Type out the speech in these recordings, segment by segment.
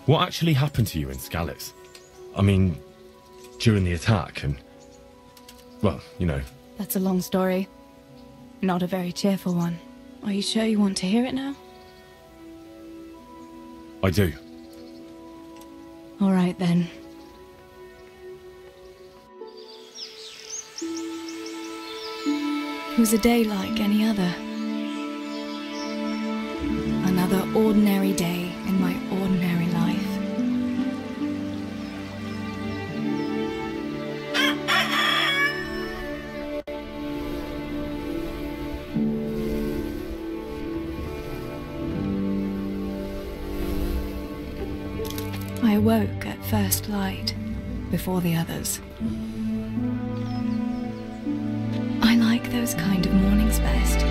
What actually happened to you in Scalitz? I mean, during the attack and... well, you know. That's a long story. Not a very cheerful one. Are you sure you want to hear it now? I do. All right, then. It was a day like any other. Another ordinary day in my ordinary life. I awoke at first light, before the others. I like those kind of mornings best.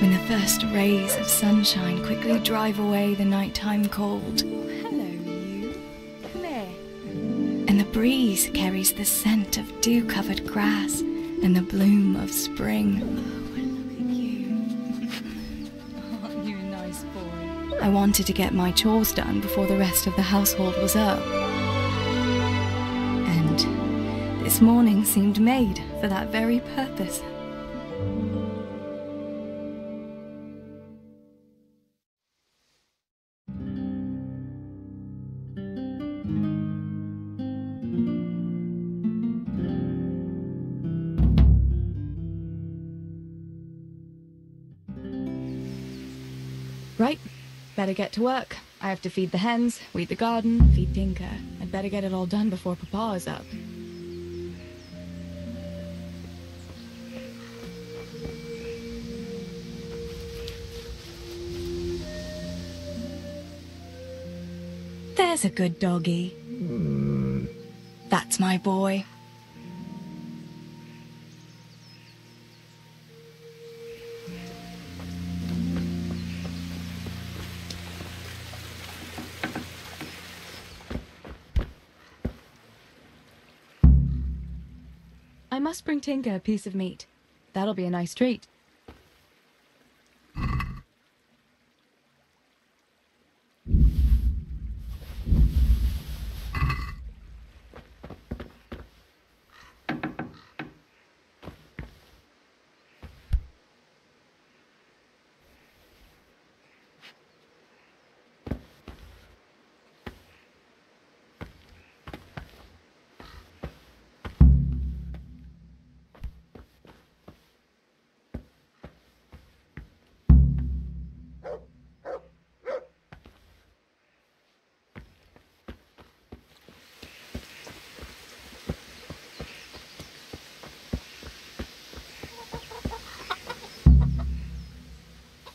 When the first rays of sunshine quickly drive away the nighttime cold. Hello, you. Come here. And the breeze carries the scent of dew-covered grass and the bloom of spring. I wanted to get my chores done before the rest of the household was up. And this morning seemed made for that very purpose. Right. Better get to work. I have to feed the hens, weed the garden, feed Tinker. I'd better get it all done before Papa is up. There's a good doggy. That's my boy. I must bring Tinker a piece of meat. That'll be a nice treat.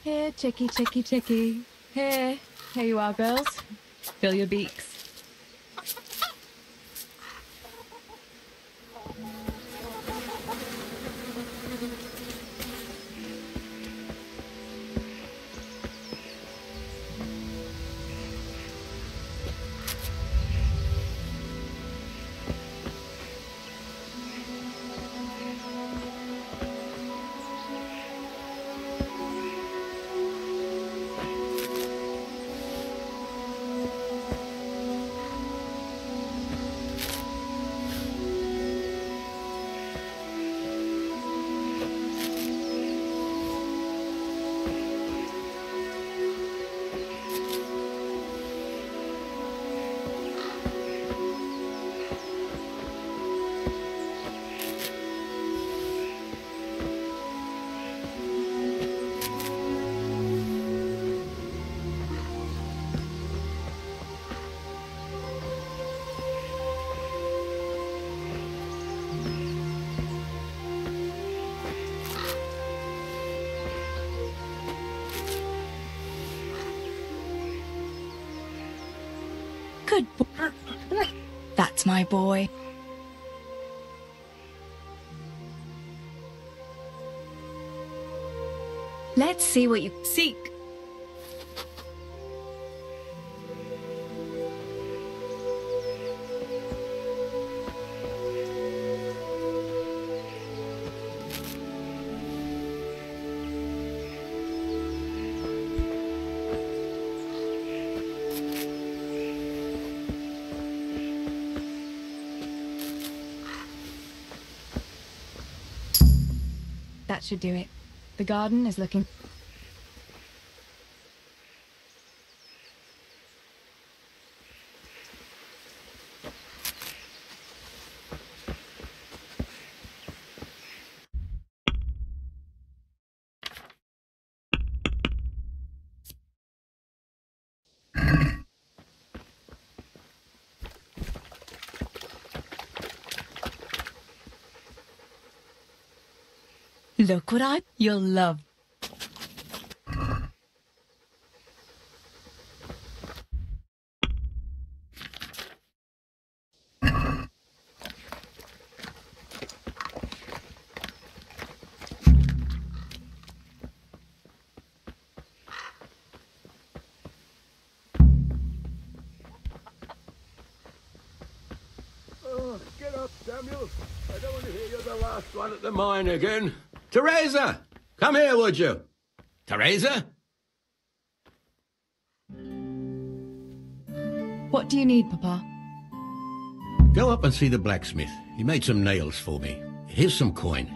Here, chickie, chickie, chickie. Here you are, girls. Fill your beaks. Good boy. That's my boy. Let's see what you seek. That should do it. The garden is looking... Look what you'll love. Oh, get up, Samuel. I don't want to hear you're the last one at the mine again. Teresa! Come here, would you? Teresa? What do you need, Papa? Go up and see the blacksmith. He made some nails for me. Here's some coin.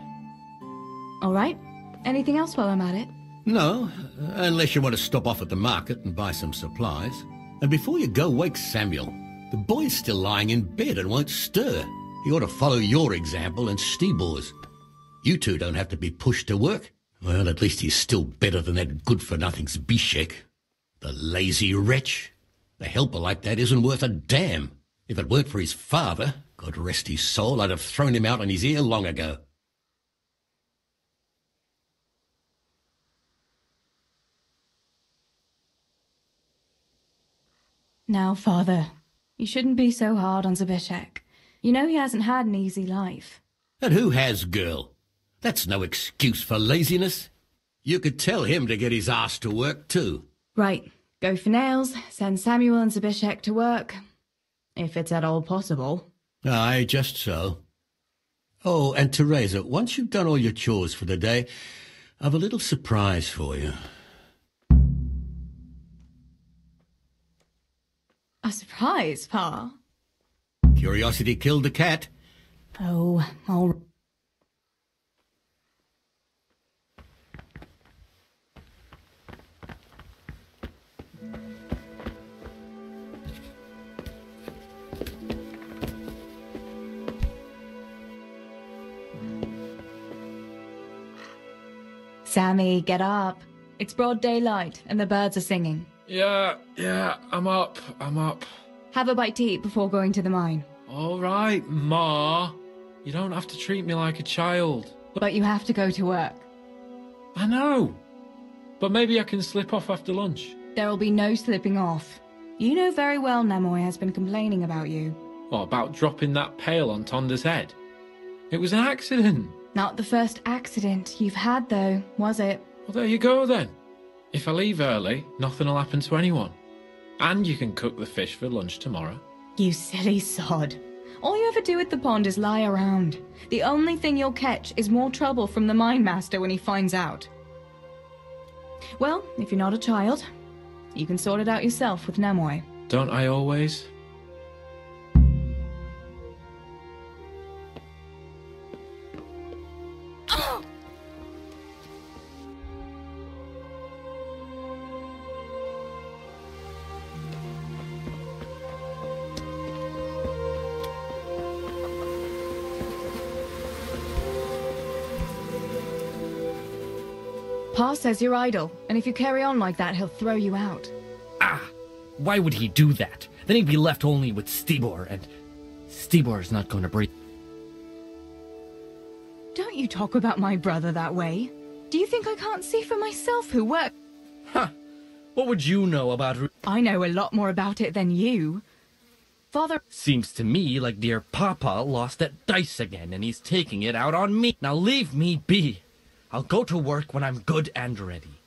All right. Anything else while I'm at it? No, unless you want to stop off at the market and buy some supplies. And before you go, wake Samuel. The boy's still lying in bed and won't stir. He ought to follow your example and Stibor's. You two don't have to be pushed to work. Well, at least he's still better than that good-for-nothing Zbyszek. The lazy wretch. A helper like that isn't worth a damn. If it weren't for his father, God rest his soul, I'd have thrown him out on his ear long ago. Now, Father, you shouldn't be so hard on Zbyszek. You know he hasn't had an easy life. And who has, girl? That's no excuse for laziness. You could tell him to get his ass to work, too. Right. Go for nails, send Samuel and Zbyszek to work. If it's at all possible. Aye, just so. Oh, and Teresa, once you've done all your chores for the day, I've a little surprise for you. A surprise, Pa? Curiosity killed the cat. Oh, all... Sammy, get up. It's broad daylight and the birds are singing. Yeah, I'm up. Have a bite to eat before going to the mine. All right, Ma. You don't have to treat me like a child. But you have to go to work. I know. But maybe I can slip off after lunch. There'll be no slipping off. You know very well Nemoy has been complaining about you. What, about dropping that pail on Tonda's head? It was an accident. Not the first accident you've had, though, was it? Well, there you go, then. If I leave early, nothing will happen to anyone. And you can cook the fish for lunch tomorrow. You silly sod. All you ever do at the pond is lie around. The only thing you'll catch is more trouble from the mine master when he finds out. Well, if you're not a child, you can sort it out yourself with Nemoy. Don't I always? Pa says you're idle, and if you carry on like that, he'll throw you out. Ah! Why would he do that? Then he'd be left only with Stibor, and Stibor's not going to breathe. Don't you talk about my brother that way. Do you think I can't see for myself who worked? Ha! What would you know about... I know a lot more about it than you. Father... Seems to me like dear Papa lost that dice again, and he's taking it out on me. Now leave me be. I'll go to work when I'm good and ready.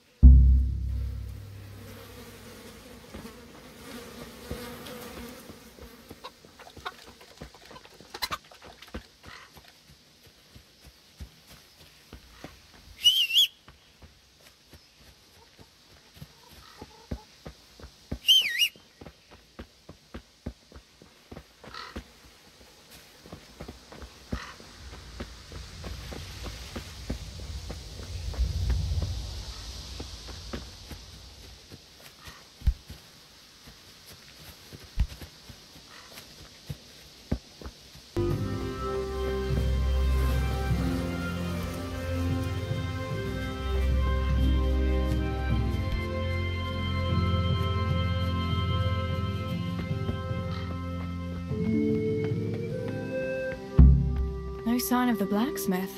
sign of the blacksmith.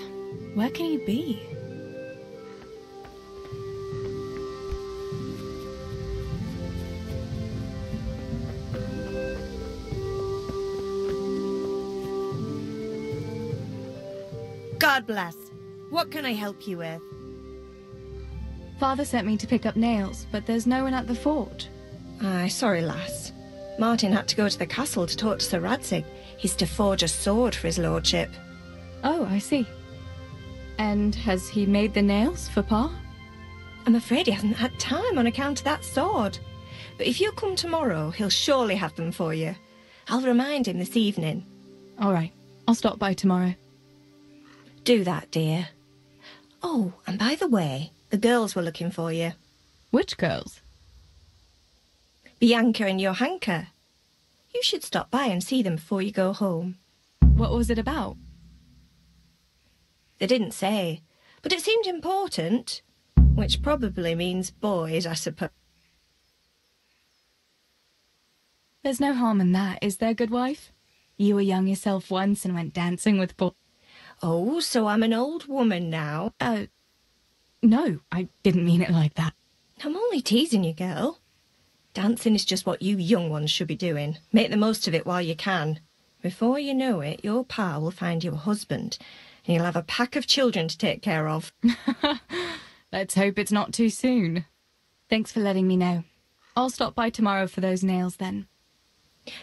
Where can he be? God bless. What can I help you with? Father sent me to pick up nails, but there's no one at the forge. Aye, sorry, lass. Martin had to go to the castle to talk to Sir Radzig. He's to forge a sword for his lordship. Oh, I see. And has he made the nails for Pa? I'm afraid he hasn't had time on account of that sword. But if you come tomorrow, he'll surely have them for you. I'll remind him this evening. All right, I'll stop by tomorrow. Do that, dear. Oh, and by the way, the girls were looking for you. Which girls? Bianca and Johanka. You should stop by and see them before you go home. What was it about? They didn't say, but it seemed important, which probably means boys, I suppose. There's no harm in that, is there, good wife? You were young yourself once and went dancing with boys. Oh, so I'm an old woman now? No, I didn't mean it like that. I'm only teasing you, girl. Dancing is just what you young ones should be doing. Make the most of it while you can. Before you know it, your pa will find you a husband, and you'll have a pack of children to take care of. Let's hope it's not too soon. Thanks for letting me know. I'll stop by tomorrow for those nails then.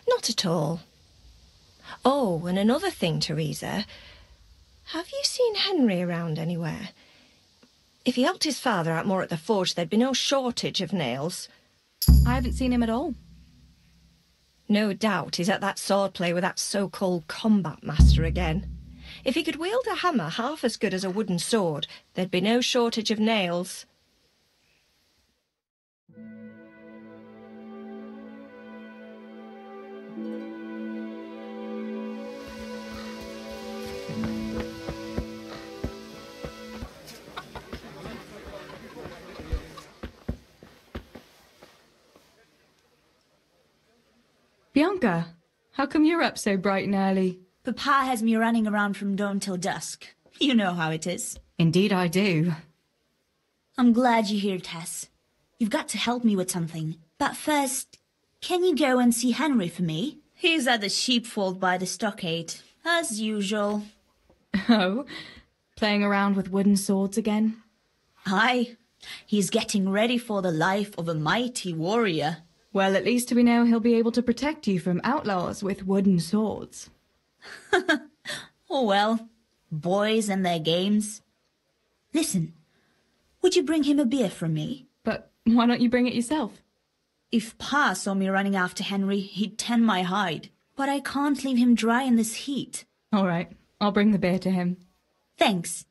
Not at all. Oh, and another thing, Teresa. Have you seen Henry around anywhere? If he helped his father out more at the forge, there'd be no shortage of nails. I haven't seen him at all. No doubt he's at that sword play with that so-called combat master again. If he could wield a hammer half as good as a wooden sword, there'd be no shortage of nails. Bianca, how come you're up so bright and early? Papa has me running around from dawn till dusk. You know how it is. Indeed I do. I'm glad you're here, Tess. You've got to help me with something. But first, can you go and see Henry for me? He's at the sheepfold by the stockade, as usual. Oh, playing around with wooden swords again? Aye, he's getting ready for the life of a mighty warrior. Well, at least we know he'll be able to protect you from outlaws with wooden swords. Oh well, boys and their games. Listen, would you bring him a beer from me? But why don't you bring it yourself? If Pa saw me running after Henry, he'd tan my hide. But I can't leave him dry in this heat. All right, I'll bring the beer to him. Thanks.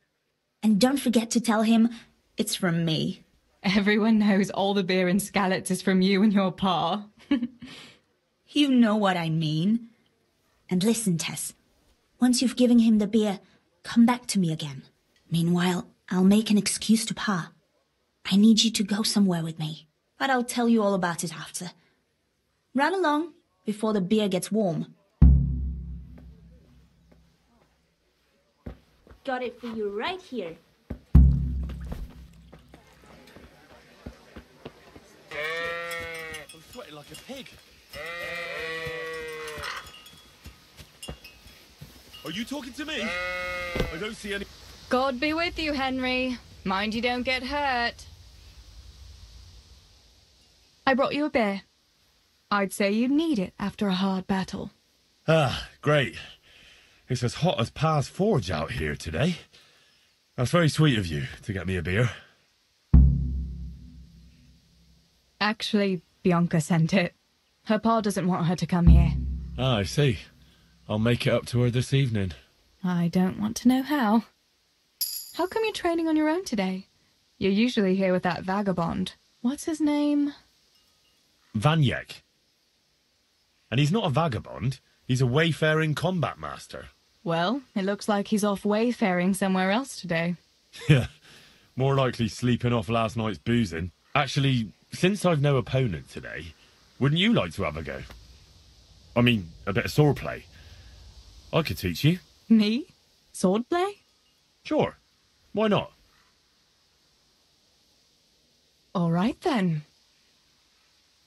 And don't forget to tell him it's from me. Everyone knows all the beer in Skalitz is from you and your pa. You know what I mean. And listen, Tess. Once you've given him the beer, come back to me again. Meanwhile, I'll make an excuse to Pa. I need you to go somewhere with me. But I'll tell you all about it after. Run along before the beer gets warm. Got it for you right here. I'm sweating like a pig. Are you talking to me? I don't see any... God be with you, Henry. Mind you don't get hurt. I brought you a beer. I'd say you'd need it after a hard battle. Ah, great. It's as hot as Pa's forge out here today. That's very sweet of you to get me a beer. Actually, Bianca sent it. Her pa doesn't want her to come here. Ah, I see. I'll make it up to her this evening. I don't want to know how. How come you're training on your own today? You're usually here with that vagabond. What's his name? Vanyek. And he's not a vagabond. He's a wayfaring combat master. Well, it looks like he's off wayfaring somewhere else today. Yeah, more likely sleeping off last night's boozing. Actually, since I've no opponent today, wouldn't you like to have a go? I mean, a bit of swordplay. I could teach you. Me? Swordplay? Sure. Why not? All right, then.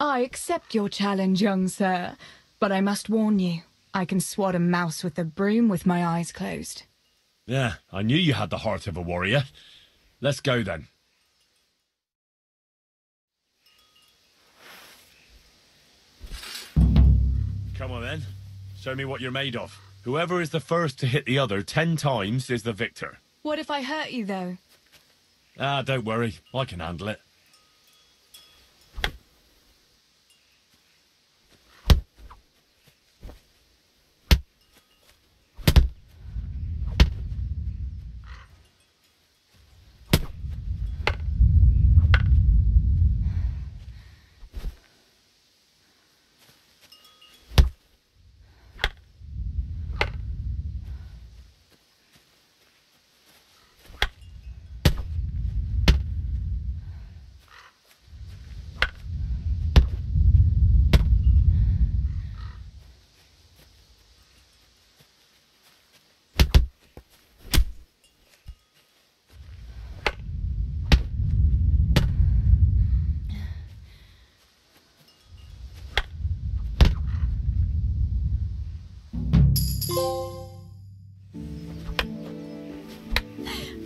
I accept your challenge, young sir, but I must warn you, I can swat a mouse with a broom with my eyes closed. Yeah, I knew you had the heart of a warrior. Let's go then. Come on then. Show me what you're made of. Whoever is the first to hit the other 10 times is the victor. What if I hurt you, though? Ah, don't worry. I can handle it.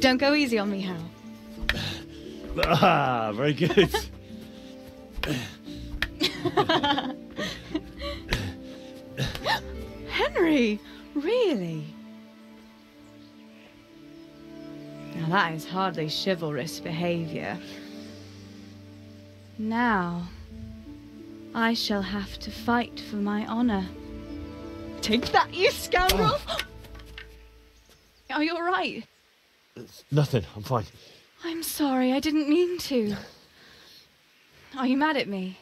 Don't go easy on me, Hal. Ah, very good. Henry, really? Now that is hardly chivalrous behavior. Now, I shall have to fight for my honor. Take that, you scoundrel! Are you all right? It's nothing. I'm fine. I'm sorry, I didn't mean to. Are you mad at me?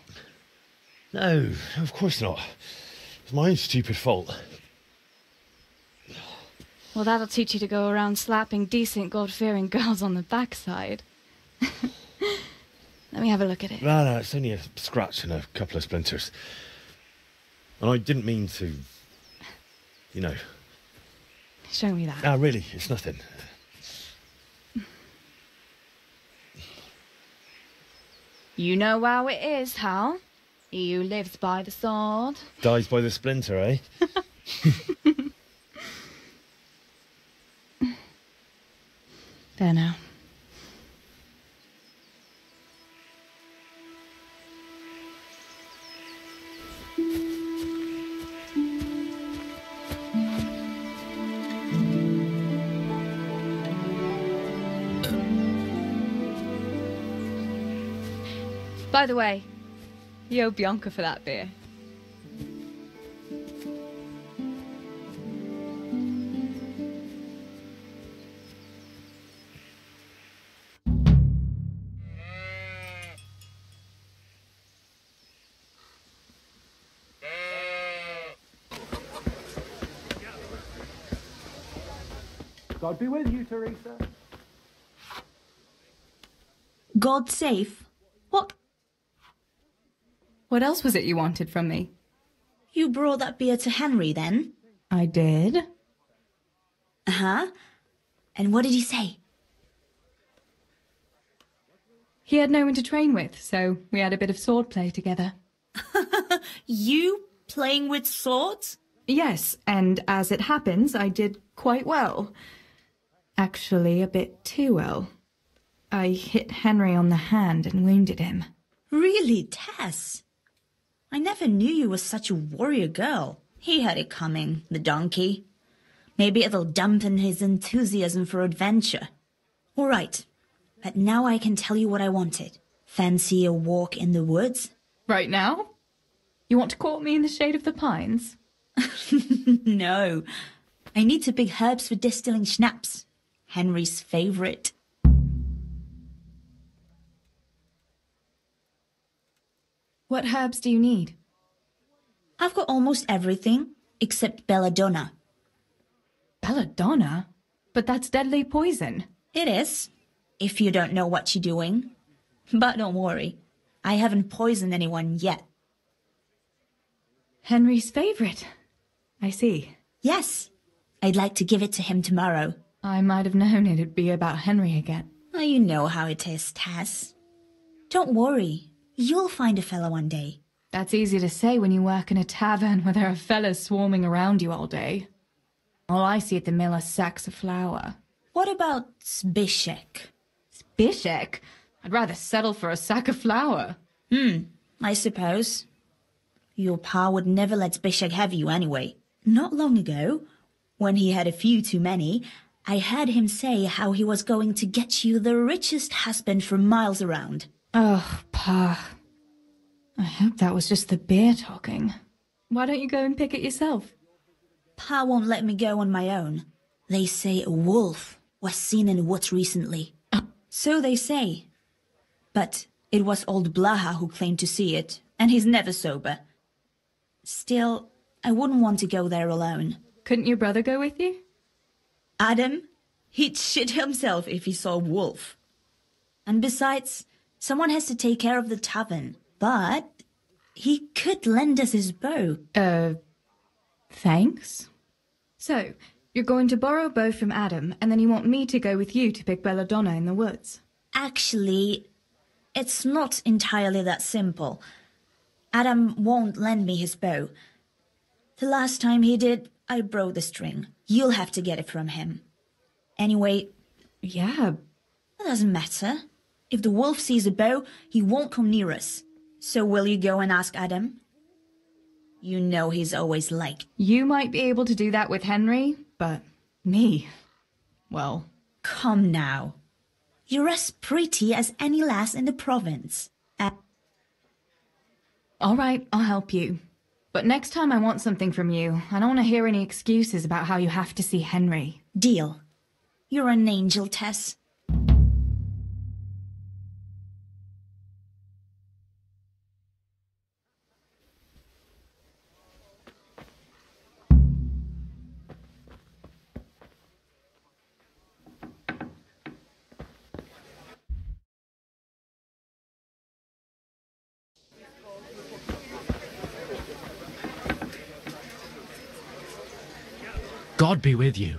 No, of course not. It's my own stupid fault. Well, that'll teach you to go around slapping decent, God-fearing girls on the backside. Let me have a look at it. No, it's only a scratch and a couple of splinters. And I didn't mean to, you know. Show me that. Ah, really, it's nothing. You know how it is, Hal. He who lives by the sword Dies by the splinter, eh? There now. By the way, you owe Bianca for that beer. God be with you, Teresa. God safe? What? What else was it you wanted from me? You brought that beer to Henry, then? I did. Uh-huh. And what did he say? He had no one to train with, so we had a bit of swordplay together. You playing with swords? Yes, and as it happens, I did quite well. Actually, a bit too well. I hit Henry on the hand and wounded him. Really, Tess? I never knew you were such a warrior girl. He had it coming, the donkey. Maybe it'll dampen his enthusiasm for adventure. All right, but now I can tell you what I wanted. Fancy a walk in the woods? Right now? You want to court me in the shade of the pines? No. I need to pick herbs for distilling schnapps. Henry's favourite. What herbs do you need? I've got almost everything, except belladonna. Belladonna? But that's deadly poison. It is, if you don't know what you're doing. But don't worry, I haven't poisoned anyone yet. Henry's favourite. I see. Yes, I'd like to give it to him tomorrow. I might have known it'd be about Henry again. Oh, you know how it is, Tess. Don't worry. You'll find a fella one day. That's easy to say when you work in a tavern where there are fellas swarming around you all day. All I see at the mill are sacks of flour. What about Zbyszek? Zbyszek? I'd rather settle for a sack of flour. I suppose. Your pa would never let Zbyszek have you anyway. Not long ago, when he had a few too many, I heard him say how he was going to get you the richest husband for miles around. Oh, Pa. I hope that was just the beer talking. Why don't you go and pick it yourself? Pa won't let me go on my own. They say a wolf was seen in the woods recently. So they say. But it was old Blaha who claimed to see it, and he's never sober. Still, I wouldn't want to go there alone. Couldn't your brother go with you? Adam? He'd shit himself if he saw a wolf. And besides, someone has to take care of the tavern. But he could lend us his bow. Thanks. So, you're going to borrow a bow from Adam, and then you want me to go with you to pick belladonna in the woods? Actually, it's not entirely that simple. Adam won't lend me his bow. The last time he did, I broke the string. You'll have to get it from him. Anyway, Yeah. it doesn't matter. If the wolf sees a bow, he won't come near us. So will you go and ask Adam? You know he's always like... You might be able to do that with Henry, but me, well... Come now. You're as pretty as any lass in the province. All right, I'll help you. But next time I want something from you, I don't want to hear any excuses about how you have to see Henry. Deal. You're an angel, Tess. God be with you.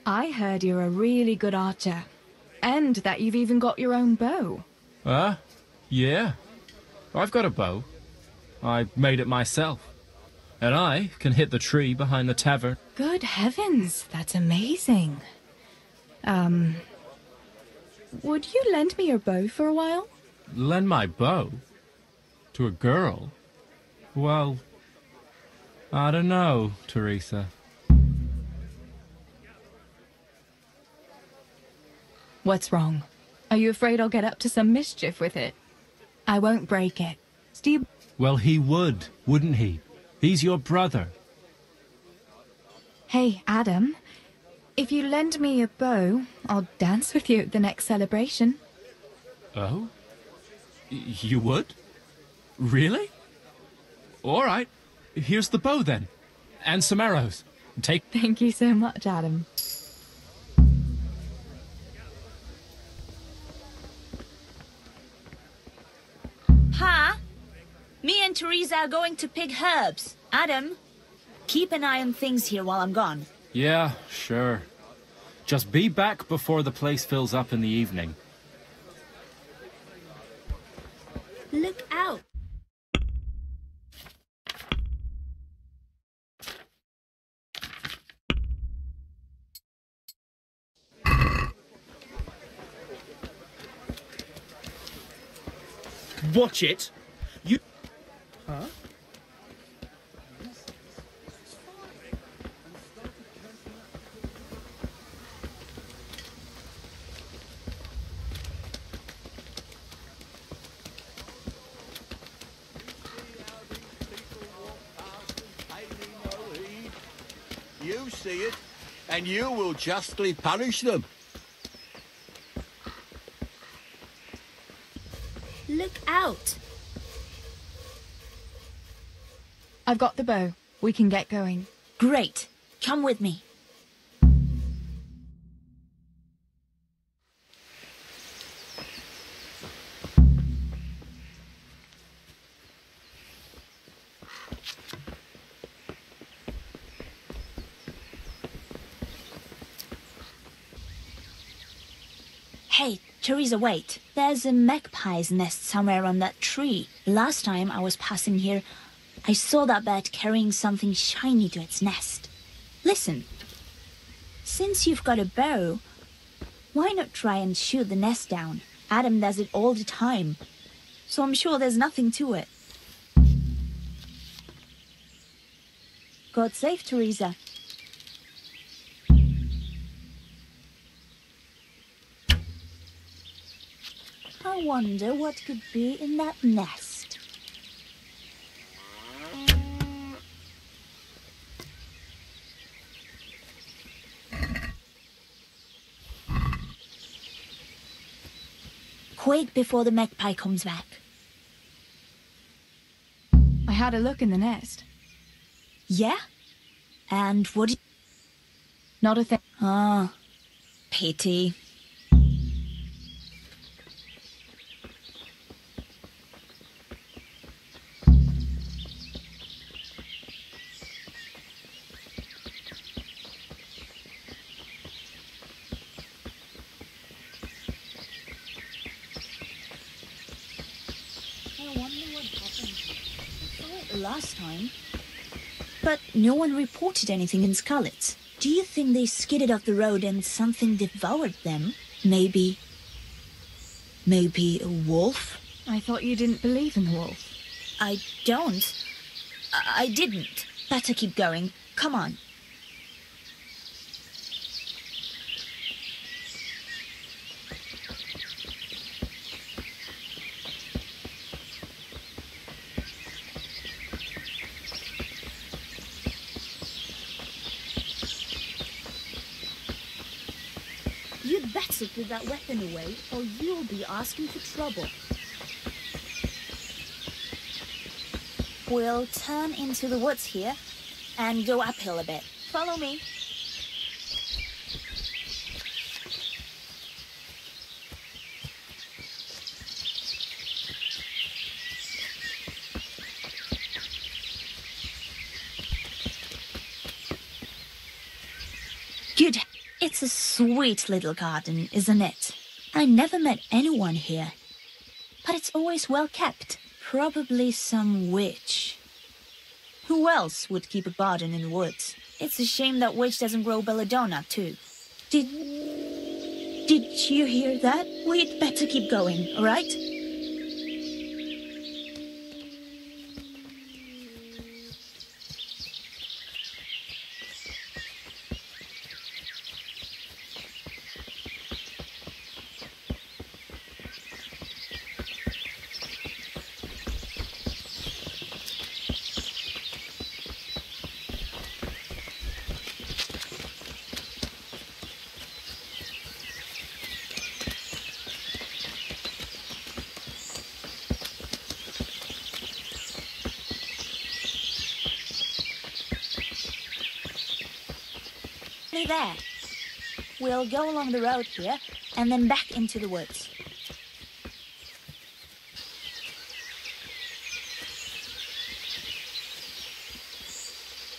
I heard you're a really good archer, and that you've even got your own bow. Yeah. I've got a bow. I made it myself. And I can hit the tree behind the tavern. Good heavens, that's amazing. Would you lend me your bow for a while? Lend my bow? To a girl? Well, I don't know, Teresa. What's wrong? Are you afraid I'll get up to some mischief with it? I won't break it. Steve... Well, he would, wouldn't he? He's your brother. Hey, Adam. If you lend me a bow, I'll dance with you at the next celebration. Oh? You would? Really? All right. Here's the bow, then. And some arrows. Take... Thank you so much, Adam. Pa? Me and Teresa are going to pick herbs. Adam, keep an eye on things here while I'm gone. Yeah, sure. Just be back before the place fills up in the evening. Look out. Watch it. You... Huh? You see it, and you will justly punish them. Look out. I've got the bow. We can get going. Great. Come with me. Hey, Teresa, wait. There's a magpie's nest somewhere on that tree. Last time I was passing here, I saw that bird carrying something shiny to its nest. Listen, since you've got a bow, why not try and shoot the nest down? Adam does it all the time, so I'm sure there's nothing to it. God save Teresa. I wonder what could be in that nest. Quick before the magpie comes back. I had a look in the nest. Yeah? And what? Not a thing. Ah, pity. Last time. But no one reported anything in Scarlet. Do you think they skidded off the road and something devoured them? Maybe a wolf? I thought you didn't believe in the wolf. I don't. I didn't. Better keep going. Come on. You'd better put that weapon away, or you'll be asking for trouble. We'll turn into the woods here and go uphill a bit. Follow me. Good. It's a sweet little garden, isn't it? I never met anyone here, but it's always well kept. Probably some witch. Who else would keep a garden in the woods? It's a shame that witch doesn't grow belladonna, too. Did you hear that? We'd better keep going, all right? There. We'll go along the road here and then back into the woods.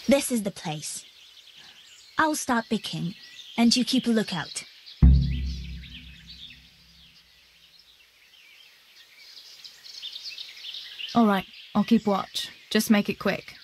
This is the place. I'll start picking and you keep a lookout. All right, I'll keep watch. Just make it quick.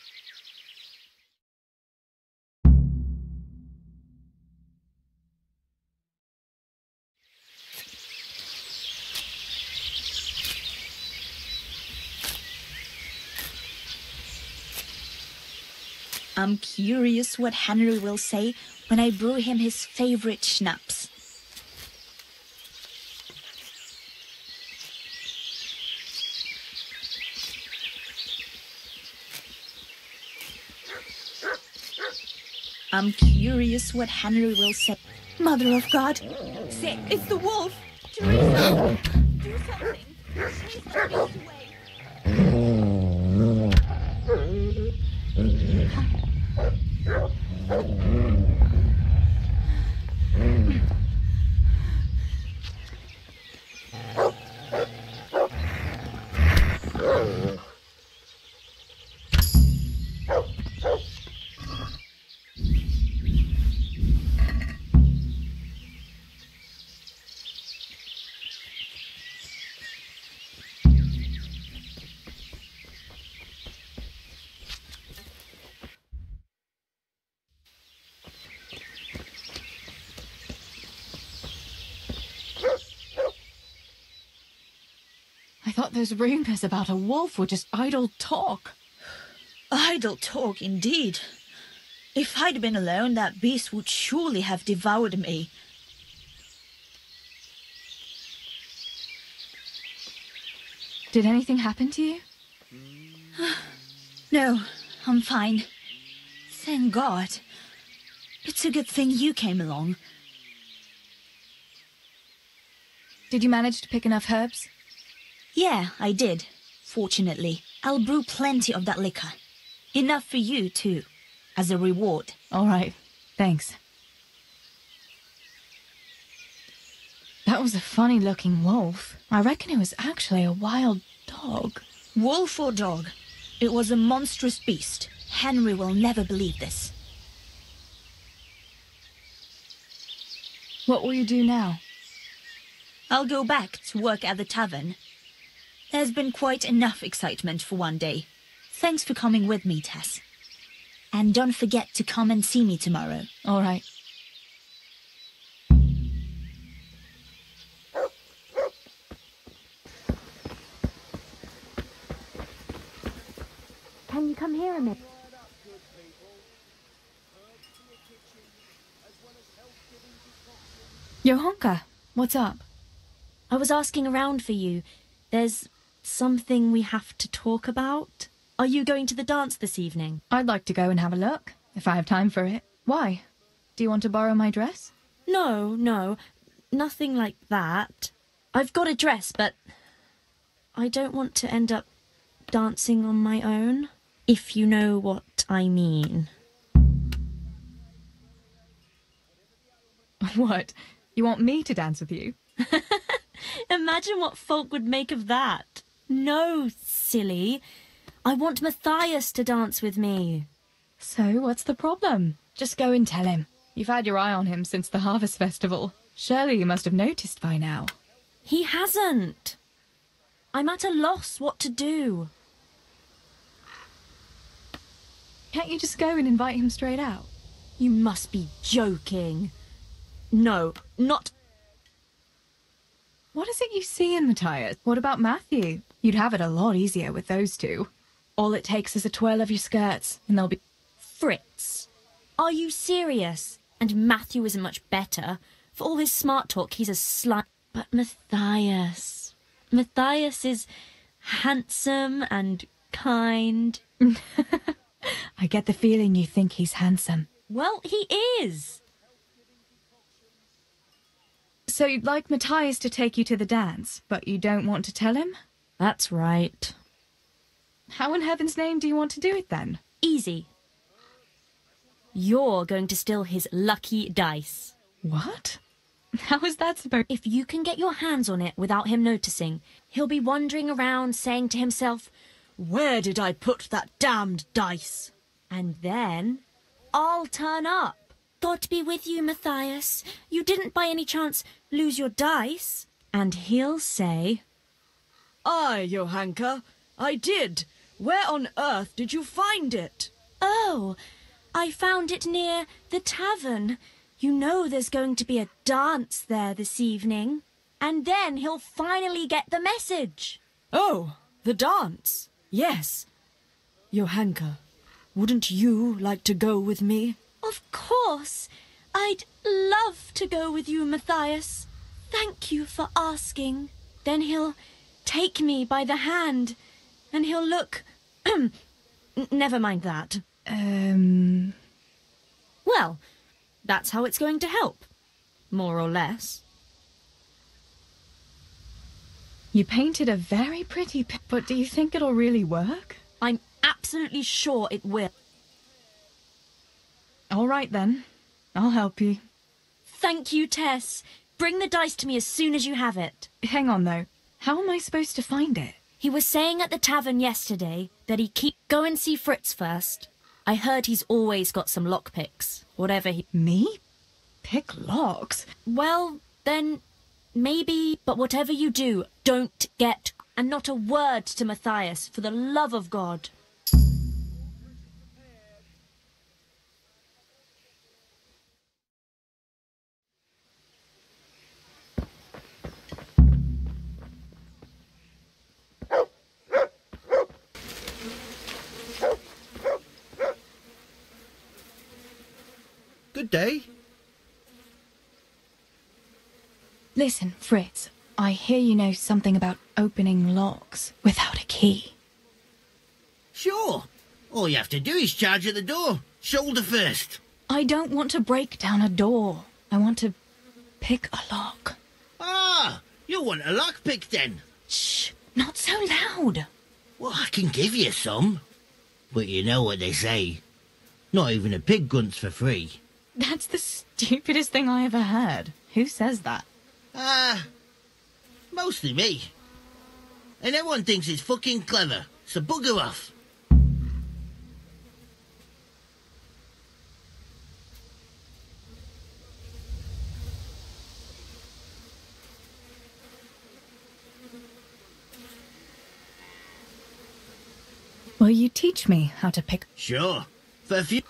I'm curious what Henry will say when I brew him his favorite schnapps. I'm curious what Henry will say. Mother of God! Say, it's the wolf! Teresa! Do something! Chase that beast away! thought those rumours about a wolf were just idle talk. Idle talk, indeed. If I'd been alone, that beast would surely have devoured me. Did anything happen to you? No, I'm fine. Thank God. It's a good thing you came along. Did you manage to pick enough herbs? Yeah, I did. Fortunately, I'll brew plenty of that liquor. Enough for you, too, as a reward. All right, thanks. That was a funny-looking wolf. I reckon it was actually a wild dog. Wolf or dog, it was a monstrous beast. Henry will never believe this. What will you do now? I'll go back to work at the tavern. There's been quite enough excitement for one day. Thanks for coming with me, Tess. And don't forget to come and see me tomorrow. All right. Can you come here a minute? Johanka, what's up? I was asking around for you. There's something we have to talk about. Are you going to the dance this evening? I'd like to go and have a look, if I have time for it. Why? Do you want to borrow my dress? No, nothing like that. I've got a dress, but I don't want to end up dancing on my own, if you know what I mean. What? You want me to dance with you? Imagine what folk would make of that. No, silly. I want Matthias to dance with me. So, what's the problem? Just go and tell him. You've had your eye on him since the Harvest Festival. Surely you must have noticed by now. He hasn't. I'm at a loss what to do. Can't you just go and invite him straight out? You must be joking. No, not... What is it you see in Matthias? What about Matthew? You'd have it a lot easier with those two. All it takes is a twirl of your skirts, and they'll be... Fritz, are you serious? And Matthew isn't much better. For all his smart talk, he's a slut. But Matthias is handsome and kind. I get the feeling you think he's handsome. Well, he is. So you'd like Matthias to take you to the dance, but you don't want to tell him? That's right. How in heaven's name do you want to do it then? Easy. You're going to steal his lucky dice. What? How is that supposed... If you can get your hands on it without him noticing, he'll be wandering around saying to himself, "Where did I put that damned dice?" And then I'll turn up. God be with you, Matthias. You didn't by any chance lose your dice? And he'll say, "Aye, Johanka, I did. Where on earth did you find it?" "Oh, I found it near the tavern. You know there's going to be a dance there this evening." And then he'll finally get the message. "Oh, the dance. Yes. Johanka, wouldn't you like to go with me?" Of course. I'd love to go with you, Matthias. Thank you for asking. Then he'll take me by the hand, and he'll look... Never mind that. Well, that's how it's going to help. More or less. You painted a very pretty but do you think it'll really work? I'm absolutely sure it will. All right, then. I'll help you. Thank you, Tess. Bring the dice to me as soon as you have it. Hang on, though. How am I supposed to find it? He was saying at the tavern yesterday that he'd go and see Fritz first. I heard he's always got some lockpicks. Whatever he... Me? Pick locks? Well, then, maybe... But whatever you do, don't get... And not a word to Matthias, for the love of God. Good day. Listen, Fritz, I hear you know something about opening locks without a key. Sure. All you have to do is charge at the door. Shoulder first. I don't want to break down a door. I want to pick a lock. Ah, you want a lockpick then? Shh, not so loud. Well, I can give you some. But you know what they say. Not even a pig grunts for free. That's the stupidest thing I ever heard. Who says that? Mostly me. And everyone thinks it's fucking clever, so bugger off. Will you teach me how to pick? Sure. For a few...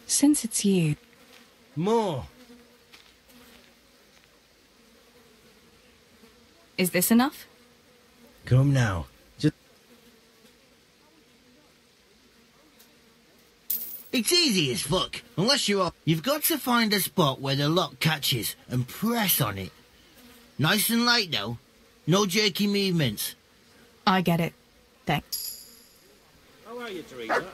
Since it's you. More. Is this enough? Come now. It's easy as fuck, unless you're up. You've got to find a spot where the lock catches and press on it. Nice and light though. No jerky movements. I get it. Thanks. How are you, Teresa?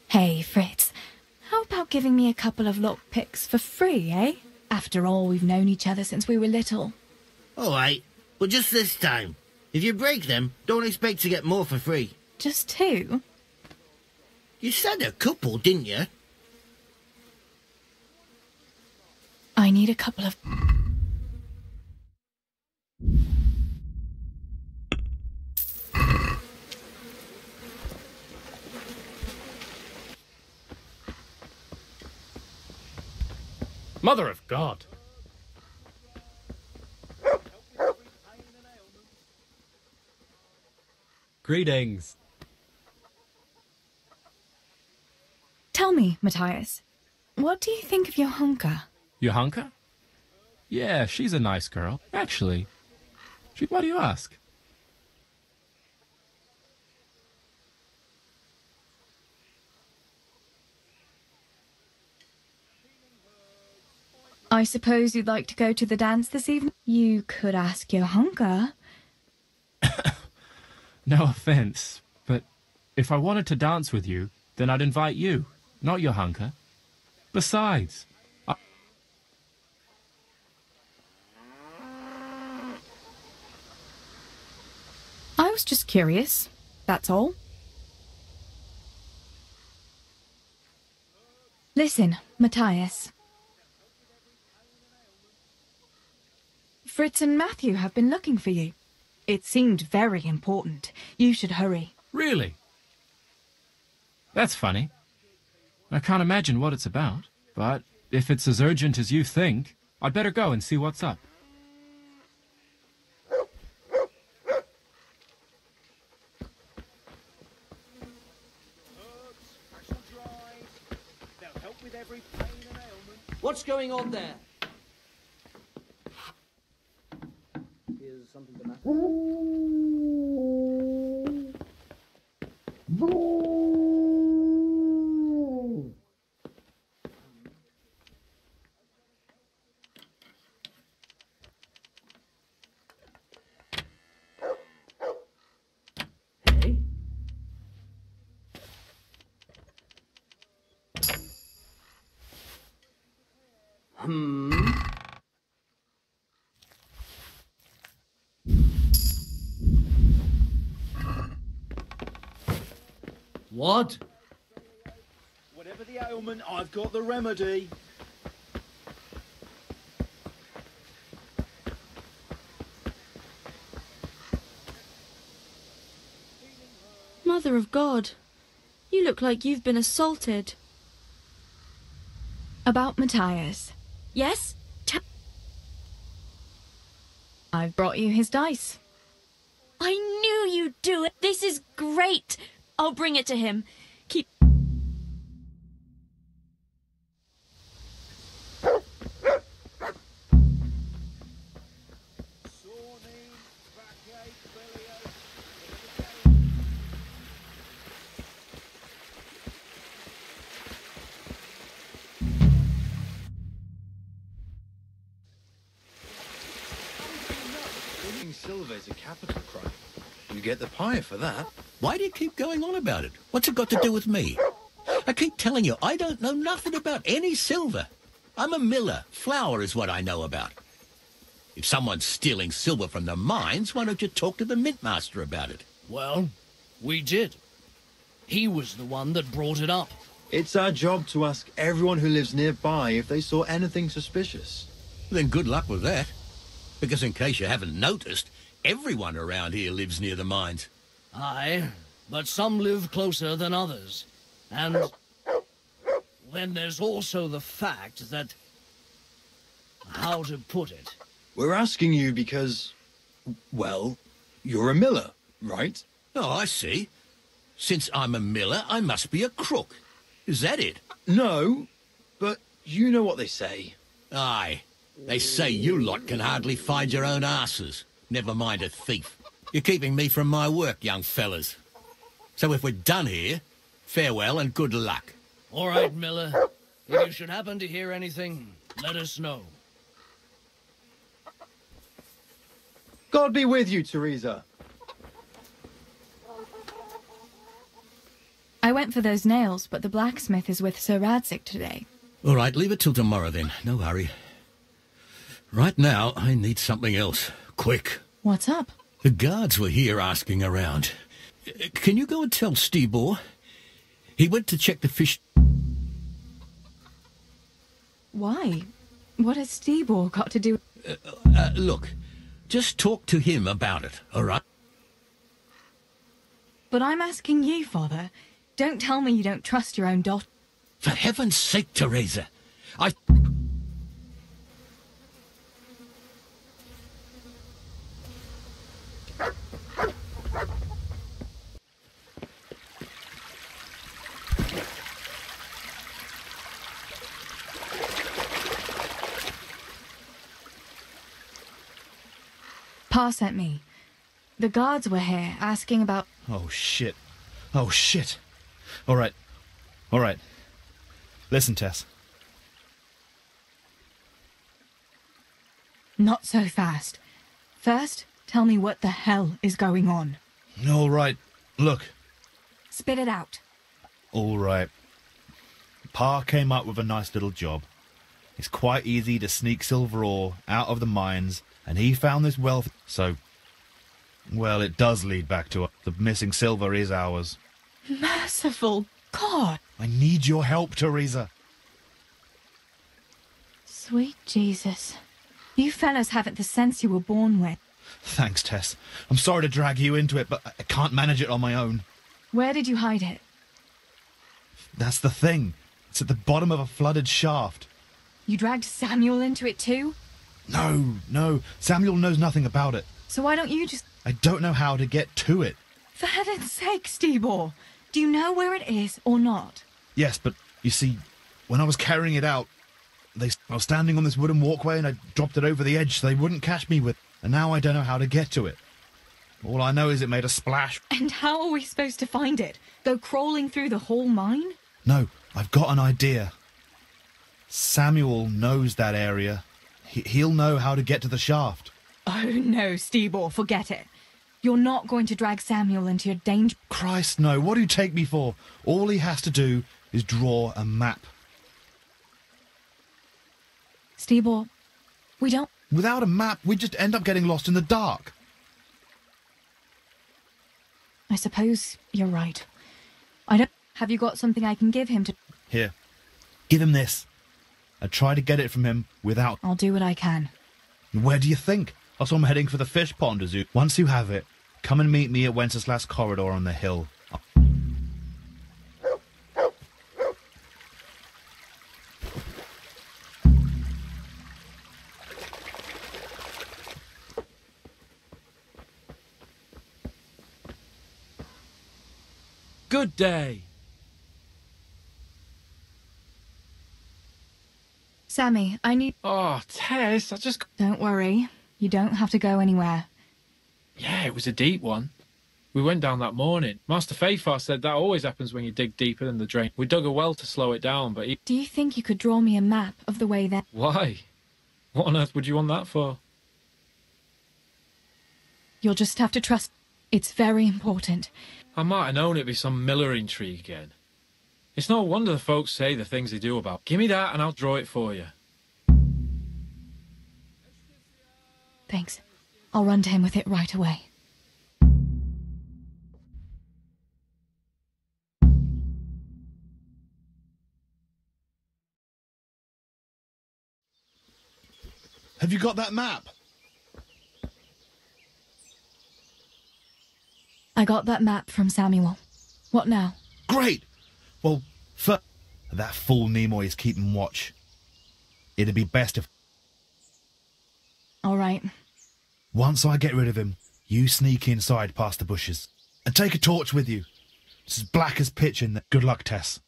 Hey, Fritz. How about giving me a couple of lock picks for free, eh? After all, we've known each other since we were little. Alright, but just this time. If you break them, don't expect to get more for free. Just two? You said a couple, didn't you? I need a couple of... Mother of God! Greetings. Tell me, Matthias, what do you think of your hunker? Johanka? Yeah, she's a nice girl. Actually, why do you ask? I suppose you'd like to go to the dance this evening? You could ask your hunker. No offense, but if I wanted to dance with you, then I'd invite you, not Johanka. Besides, I was just curious, that's all. Listen, Matthias. Fritz and Matthew have been looking for you. It seemed very important. You should hurry. Really? That's funny. I can't imagine what it's about, but if it's as urgent as you think, I'd better go and see what's up. What's going on there? Is something the matter? Hey? What? Whatever the ailment, I've got the remedy. Mother of God, you look like you've been assaulted. About Matthias. Yes? I've brought you his dice. I knew you'd do it. This is great. I'll bring it to him. Keep... get the pie for that. Why do you keep going on about it? What's it got to do with me? I keep telling you, I don't know nothing about any silver. I'm a miller. Flour is what I know about. If someone's stealing silver from the mines, why don't you talk to the mintmaster about it? Well, we did. He was the one that brought it up. It's our job to ask everyone who lives nearby if they saw anything suspicious. Then good luck with that. Because in case you haven't noticed, everyone around here lives near the mines. Aye, but some live closer than others. And then there's also the fact that... how to put it? We're asking you because, well, you're a miller, right? Oh, I see. Since I'm a miller, I must be a crook. Is that it? No, but you know what they say. Aye. They say you lot can hardly find your own asses. Never mind a thief. You're keeping me from my work, young fellas. So if we're done here, farewell and good luck. All right, Miller. If you should happen to hear anything, let us know. God be with you, Teresa. I went for those nails, but the blacksmith is with Sir Radzik today. All right, leave it till tomorrow then. No hurry. Right now, I need something else. Quick. What's up? The guards were here asking around. Can you go and tell Stibor? He went to check the fish... Why? What has Stibor got to do... Look, just talk to him about it, all right? But I'm asking you, Father. Don't tell me you don't trust your own daughter. For heaven's sake, Teresa. Pa sent me. The guards were here asking about... Oh, shit. Oh, shit. All right. All right. Listen, Tess. Not so fast. First, tell me what the hell is going on. All right. Look. Spit it out. All right. Pa came up with a nice little job. It's quite easy to sneak silver ore out of the mines, and he found this wealth, so... Well, it does lead back to the missing silver is ours. Merciful God! I need your help, Teresa. Sweet Jesus. You fellas haven't the sense you were born with. Thanks, Tess. I'm sorry to drag you into it, but I can't manage it on my own. Where did you hide it? That's the thing. It's at the bottom of a flooded shaft. You dragged Samuel into it too? No. Samuel knows nothing about it. So why don't you just... I don't know how to get to it. For heaven's sake, Stibor! Do you know where it is or not? Yes, but you see, when I was carrying it out, I was standing on this wooden walkway and I dropped it over the edge so they wouldn't catch me with. And now I don't know how to get to it. All I know is it made a splash. And how are we supposed to find it? Go crawling through the whole mine? No, I've got an idea. Samuel knows that area. He'll know how to get to the shaft. Oh no, Stibor, forget it. You're not going to drag Samuel into your danger... Christ, no. What do you take me for? All he has to do is draw a map. Stibor, we don't... Without a map, we'd just end up getting lost in the dark. I suppose you're right. I don't... Have you got something I can give him to... Here. Give him this. I try to get it from him without... I'll do what I can. Where do you think? I saw him heading for the fish pond, Azu. Once you have it, come and meet me at Wenceslas Corridor on the hill. Good day. Sammy, I need... Oh, Tess, I just... Don't worry. You don't have to go anywhere. Yeah, it was a deep one. We went down that morning. Master Fafar said that always happens when you dig deeper than the drain. We dug a well to slow it down, but he... Do you think you could draw me a map of the way there? Why? What on earth would you want that for? You'll just have to trust... It's very important. I might have known it'd be some miller intrigue again. It's no wonder the folks say the things they do about. Give me that and I'll draw it for you. Thanks. I'll run to him with it right away. Have you got that map? I got that map from Samuel. What now? Great! Well, that fool Nimoy is keeping watch. It'd be best if... All right. Once I get rid of him, you sneak inside past the bushes. And take a torch with you. It's as black as pitch in there. Good luck, Tess.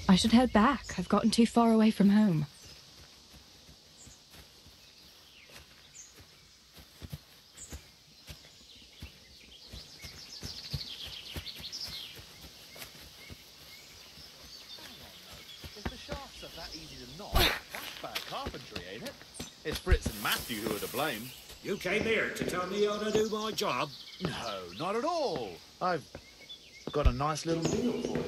I should head back. I've gotten too far away from home. If the shafts are that easy to knock, that's bad carpentry, ain't it? It's Fritz and Matthew who are to blame. You came here to tell me how to do my job? No, not at all. I've got a nice little deal for you.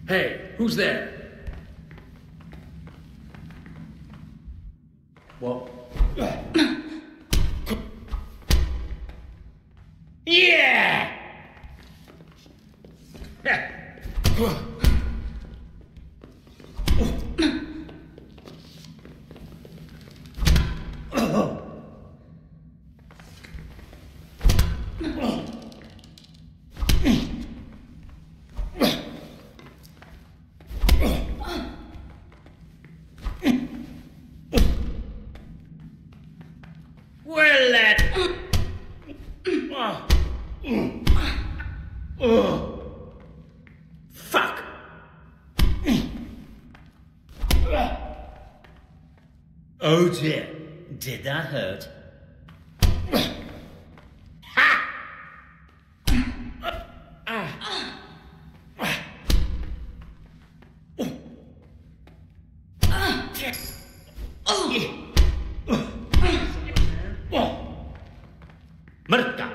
Hey, who's there? What? Yeah! Well, lad. Fuck. Oh dear. Did that hurt? Merca.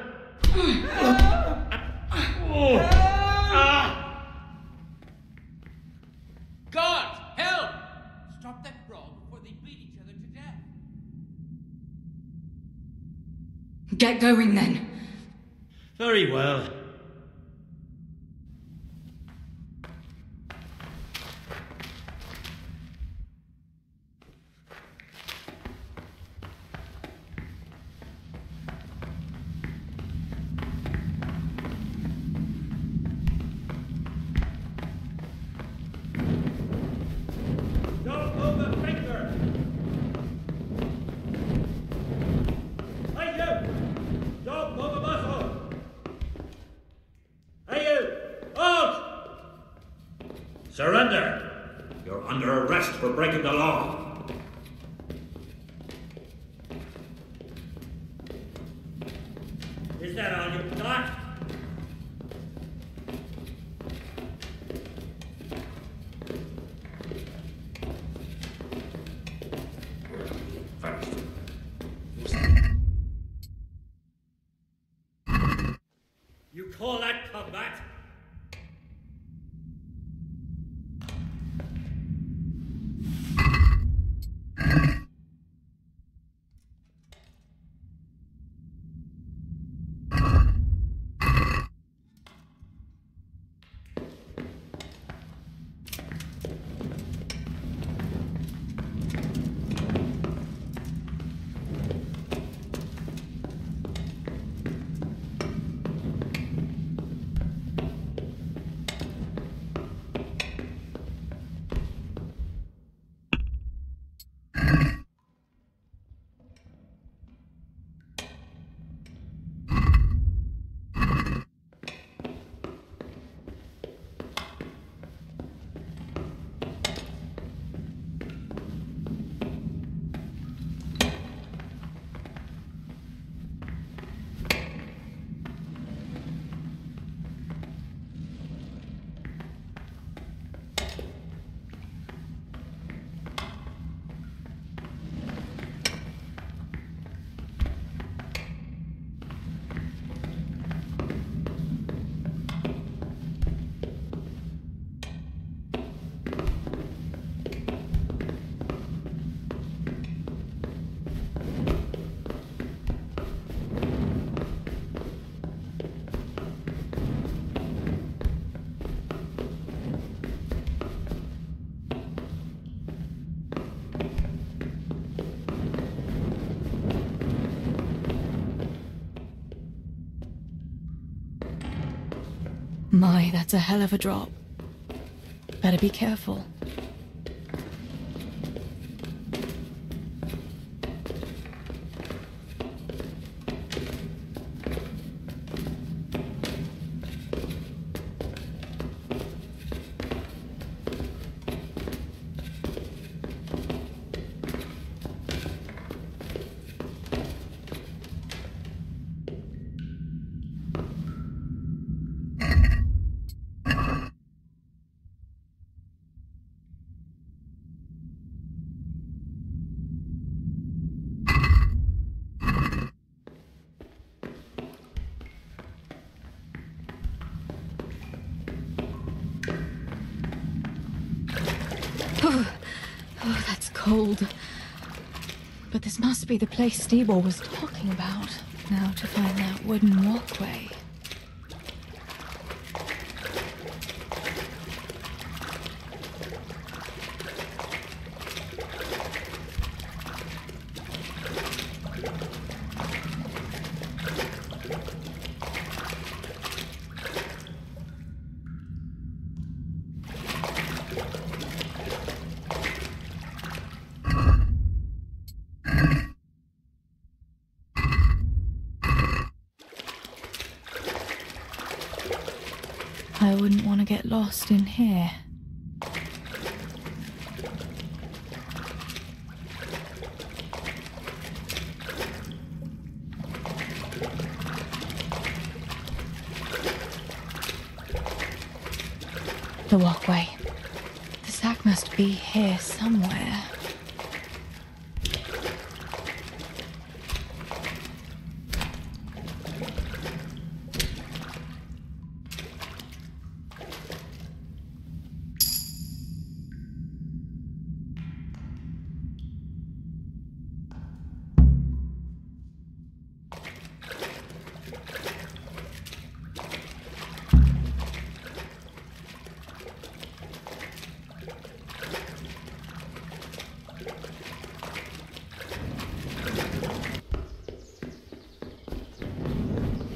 God, help! Stop that brawl before they beat each other to death. Get going then. Very well. Don't move a finger! Hey you! Don't move a muscle! Hey you! Halt! Surrender! You're under arrest for breaking the law. Is that all you've got? You call that My, that's a hell of a drop. Better be careful. Oh, that's cold. But this must be the place Stebor was talking about. Now to find that wooden walkway. I wouldn't want to get lost in here. The walkway. The sack must be here somewhere.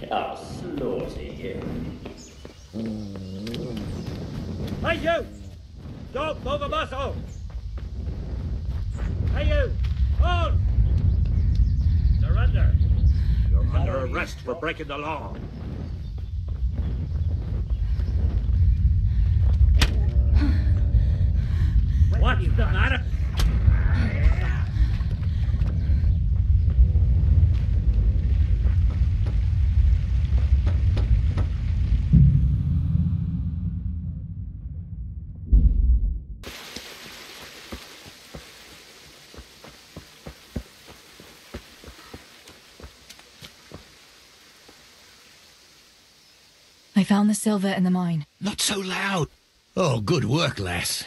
How slaughty here. Hey you! Don't move a muscle! Hey you! Hold! Surrender! You're under arrest for breaking the law. What's the matter? I found the silver in the mine. Not so loud. Oh, good work, lass.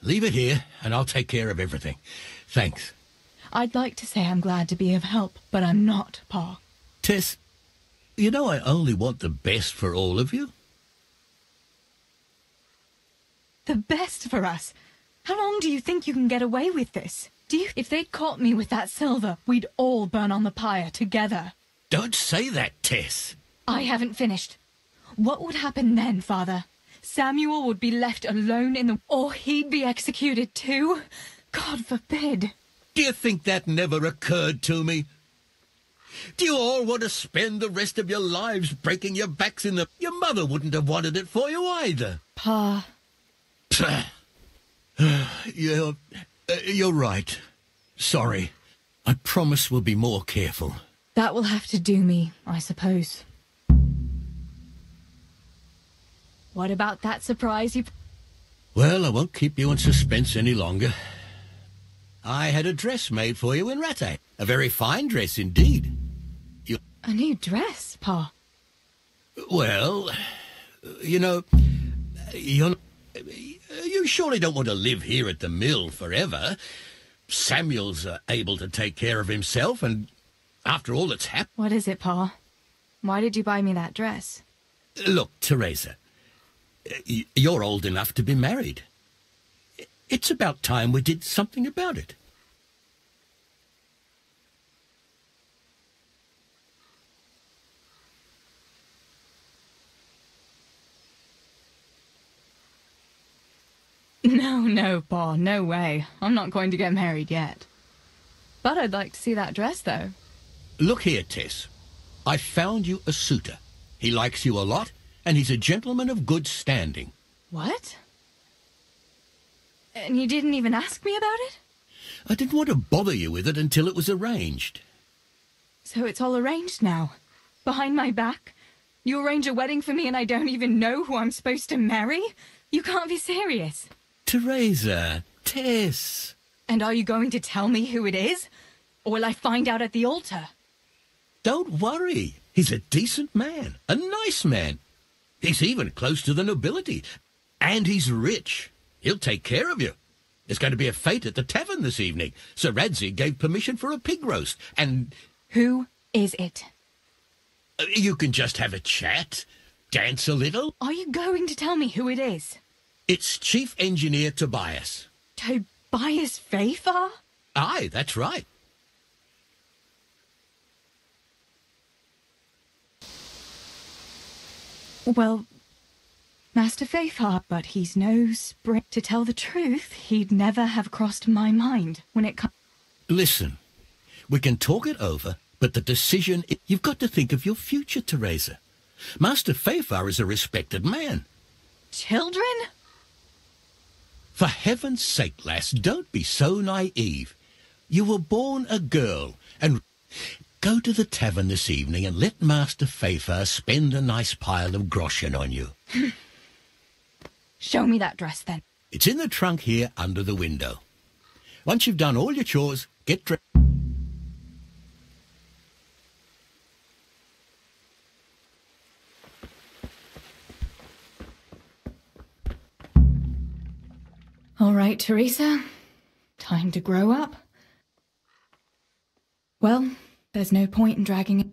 Leave it here, and I'll take care of everything. Thanks. I'd like to say I'm glad to be of help, but I'm not, Pa. Tess, you know I only want the best for all of you. The best for us? How long do you think you can get away with this? If they'd caught me with that silver, we'd all burn on the pyre together. Don't say that, Tess. I haven't finished. What would happen then, Father? Samuel would be left alone in the... Or he'd be executed too? God forbid. Do you think that never occurred to me? Do you all want to spend the rest of your lives breaking your backs in the... Your mother wouldn't have wanted it for you either. Pa. You're right. Sorry. I promise we'll be more careful. That will have to do me, I suppose. What about that surprise you... Well, I won't keep you in suspense any longer. I had a dress made for you in Rattay. A very fine dress indeed. A new dress, Pa? Well, you know, you surely don't want to live here at the mill forever. Samuel's able to take care of himself, and after all that's happened... What is it, Pa? Why did you buy me that dress? Look, Teresa, you're old enough to be married. It's about time we did something about it. No, Pa, no way. I'm not going to get married yet. But I'd like to see that dress, though. Look here, Tess. I found you a suitor. He likes you a lot, and he's a gentleman of good standing. What? And you didn't even ask me about it? I didn't want to bother you with it until it was arranged. So it's all arranged now? Behind my back? You arrange a wedding for me and I don't even know who I'm supposed to marry? You can't be serious. Teresa, Tess. And are you going to tell me who it is? Or will I find out at the altar? Don't worry. He's a decent man, a nice man. He's even close to the nobility. And he's rich. He'll take care of you. There's going to be a fete at the tavern this evening. Sir Radzig gave permission for a pig roast, and... Who is it? You can just have a chat, dance a little. Are you going to tell me who it is? It's Chief Engineer Tobias. Tobias Fafar? Aye, that's right. Well, Master Fafar, but he's no spring. To tell the truth, he'd never have crossed my mind when it comes... Listen, we can talk it over, but the decision... You've got to think of your future, Teresa. Master Fafar is a respected man. Children? For heaven's sake, lass, don't be so naive. You were born a girl, and... Go to the tavern this evening and let Master Fafar spend a nice pile of groschen on you. Show me that dress, then. It's in the trunk here under the window. Once you've done all your chores, get dressed. All right, Teresa. Time to grow up. Well, there's no point in dragging it.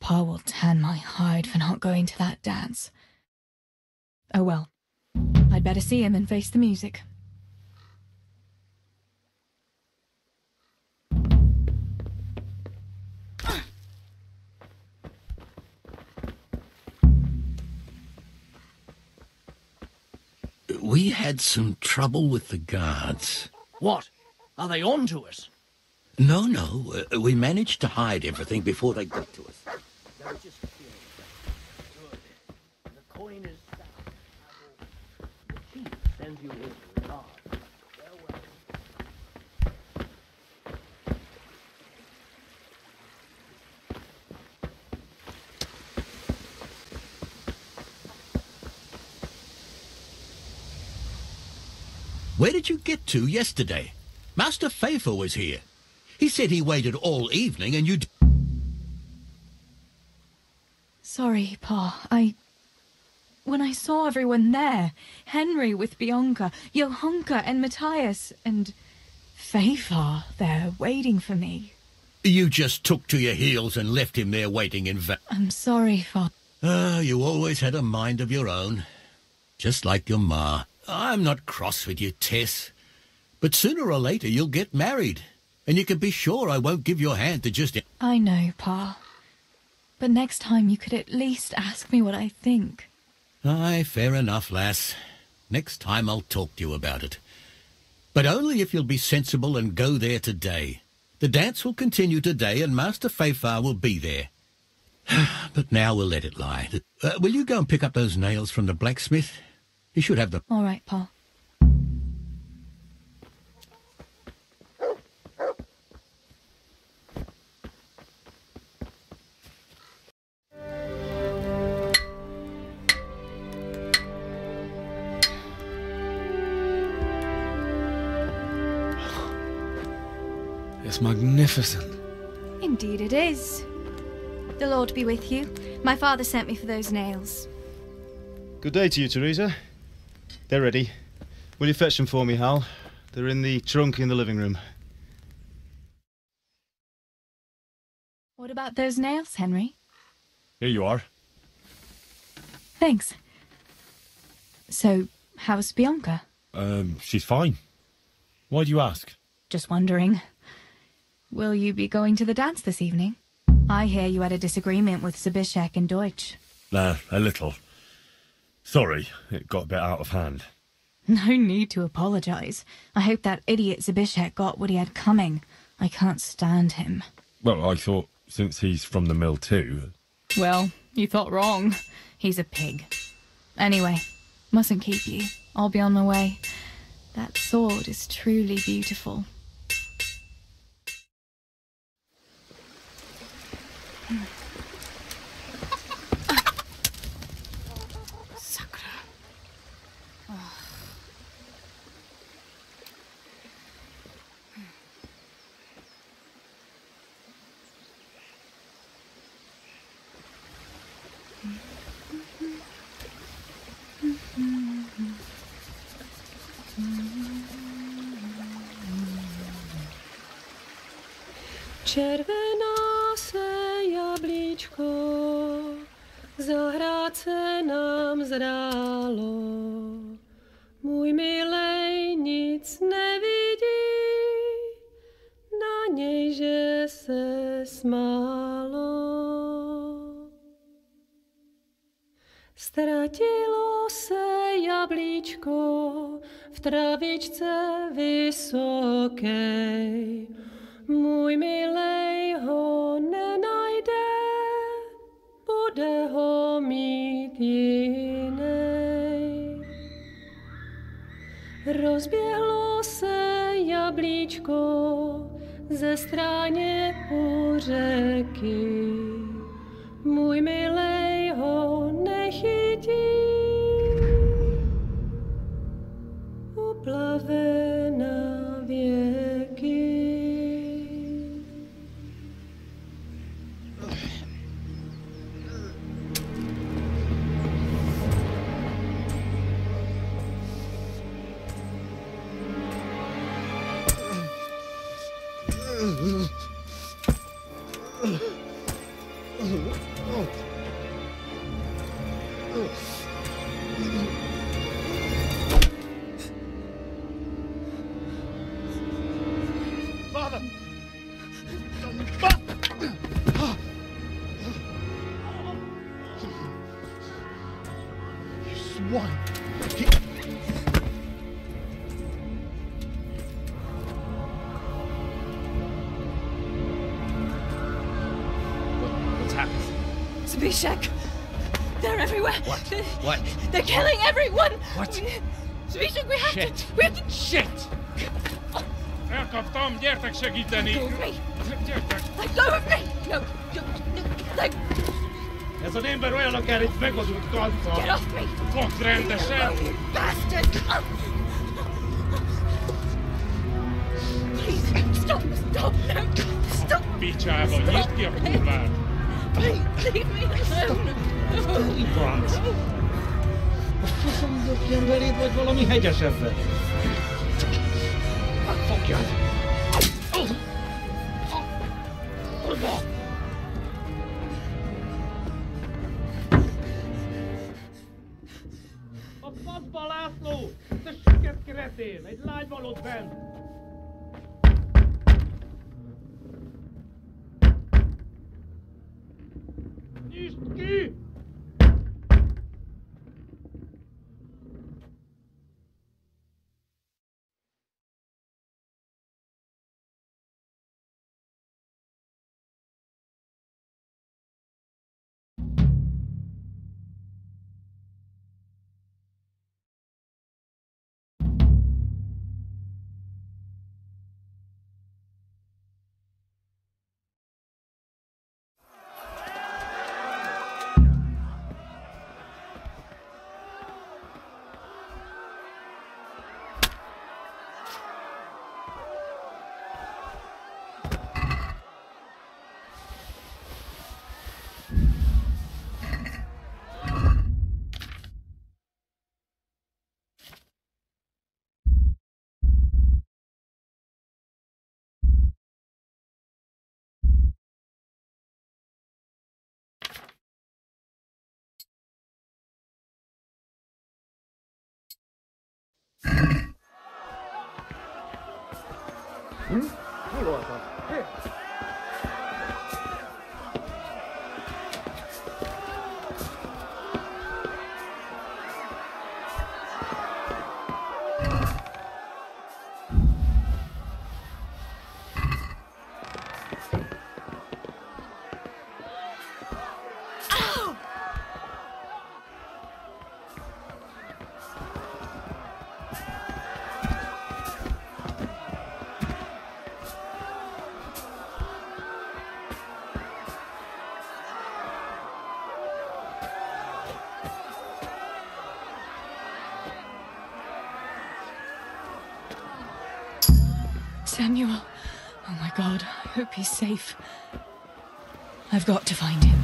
Pa will tan my hide for not going to that dance. Oh well, I'd better see him and face the music. We had some trouble with the guards. What? Are they on to us? No. We managed to hide everything before they got to us. They're just good. The coin is sound. The chief sends you his regard. Farewell. Where did you get to yesterday? Master Fafar was here. He said he waited all evening and you'd... Sorry, Pa. When I saw everyone there, Henry with Bianca, Johanka and Matthias, and Fafar there waiting for me. You just took to your heels and left him there waiting in vain. I'm sorry, Fa. You always had a mind of your own. Just like your ma. I'm not cross with you, Tess. But sooner or later you'll get married. And you can be sure I won't give your hand to just... I know, Pa. But next time you could at least ask me what I think. Aye, fair enough, lass. Next time I'll talk to you about it. But only if you'll be sensible and go there today. The dance will continue today and Master Fafar will be there. But now we'll let it lie. Will you go and pick up those nails from the blacksmith? He should have them. All right, Pa. It's magnificent. Indeed it is. The Lord be with you. My father sent me for those nails. Good day to you, Teresa. They're ready. Will you fetch them for me, Hal? They're in the trunk in the living room. What about those nails, Henry? Here you are. Thanks. So, how's Bianca? She's fine. Why do you ask? Just wondering. Will you be going to the dance this evening? I hear you had a disagreement with Zbyszek and Deutsch. A little. Sorry, it got a bit out of hand. No need to apologise. I hope that idiot Zbyszek got what he had coming. I can't stand him. Well, I thought, since he's from the mill too... Well, you thought wrong. He's a pig. Anyway, mustn't keep you. I'll be on my way. That sword is truly beautiful. Červená se jablíčko, zahrát se nám zdálo. Můj milej nic nevidí, na něj, že se smálo. Ztratilo se jablíčko v travičce vysokej. Můj milej ho nenajde, bude ho mít jinej. Rozběhlo se jablíčko ze stráně u řeky. Můj milej ho nechytí, uplave na věky. Father! You swine! What's happened? Zbyszek! They're everywhere! What? They're killing everyone! What? Zbyszek, we have Shit! to... We have to... Shit! Elkaptam, gyertek segíteni! Let go of me! Gyertek! Let go of me! No, let... Ez az ember olyan, akár itt megadult kanccal! Get off me! Fogd rendesen! You bastard! Please, stop! No! Stop! Picsába, nyisd ki a kurvát! Leave me alone! Dirty brats! Co jsem do pěnverí podvolo mi heďa, šefe. Tak fuck Opasba, László! Te süket kretén! Egy lágyvalót bent! Nyisd ki! Samuel. Oh my God, I hope he's safe. I've got to find him.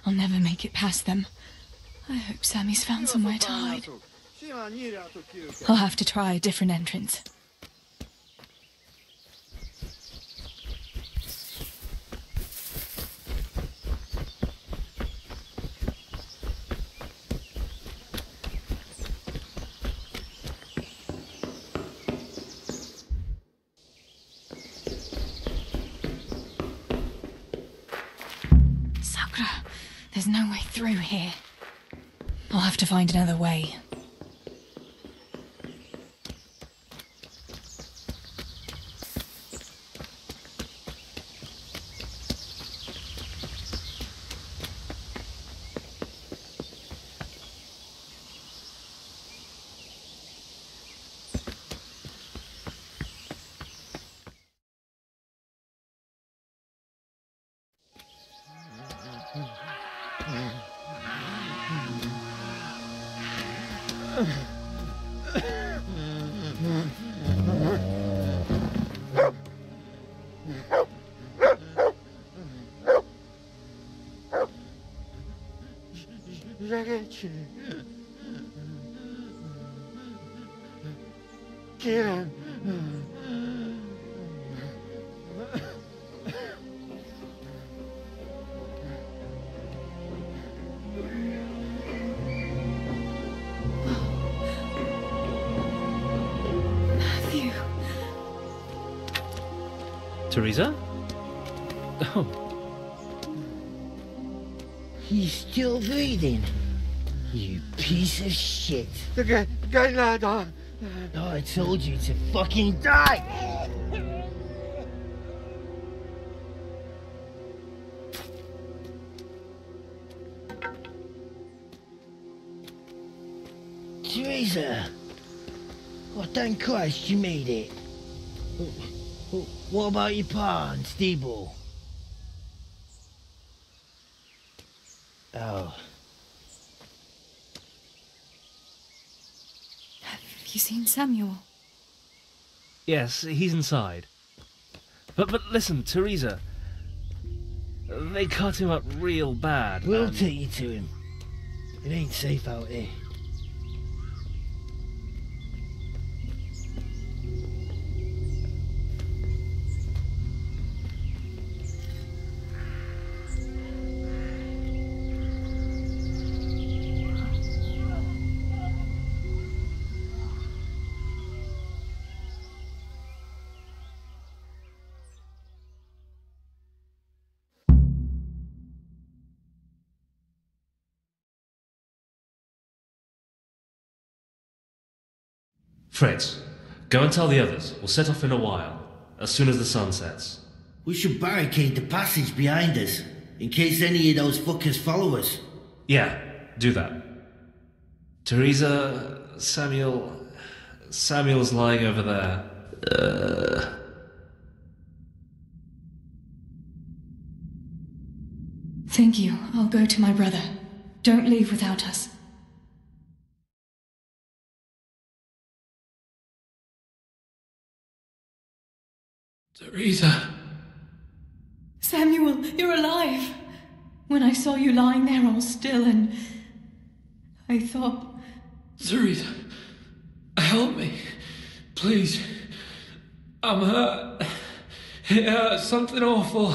I'll never make it past them. I hope Sammy's found somewhere to hide. I'll have to try a different entrance. There's no way through here. I'll have to find another way. Teresa? Oh. He's still breathing. You piece of shit. Oh, I told you to fucking die! Teresa! Oh, thank Christ you made it. What about your pa and Steeble? Oh. you seen Samuel? Yes, he's inside. But listen, Teresa. They cut him up real bad. We'll and- take you to him. It ain't safe out here. Fritz, go and tell the others. We'll set off in a while, as soon as the sun sets. We should barricade the passage behind us, in case any of those fuckers follow us. Yeah, do that. Teresa, Samuel's lying over there. Thank you. I'll go to my brother. Don't leave without us. Teresa. Samuel, you're alive. When I saw you lying there all still and I thought... Teresa, help me. Please. I'm hurt. It hurts something awful.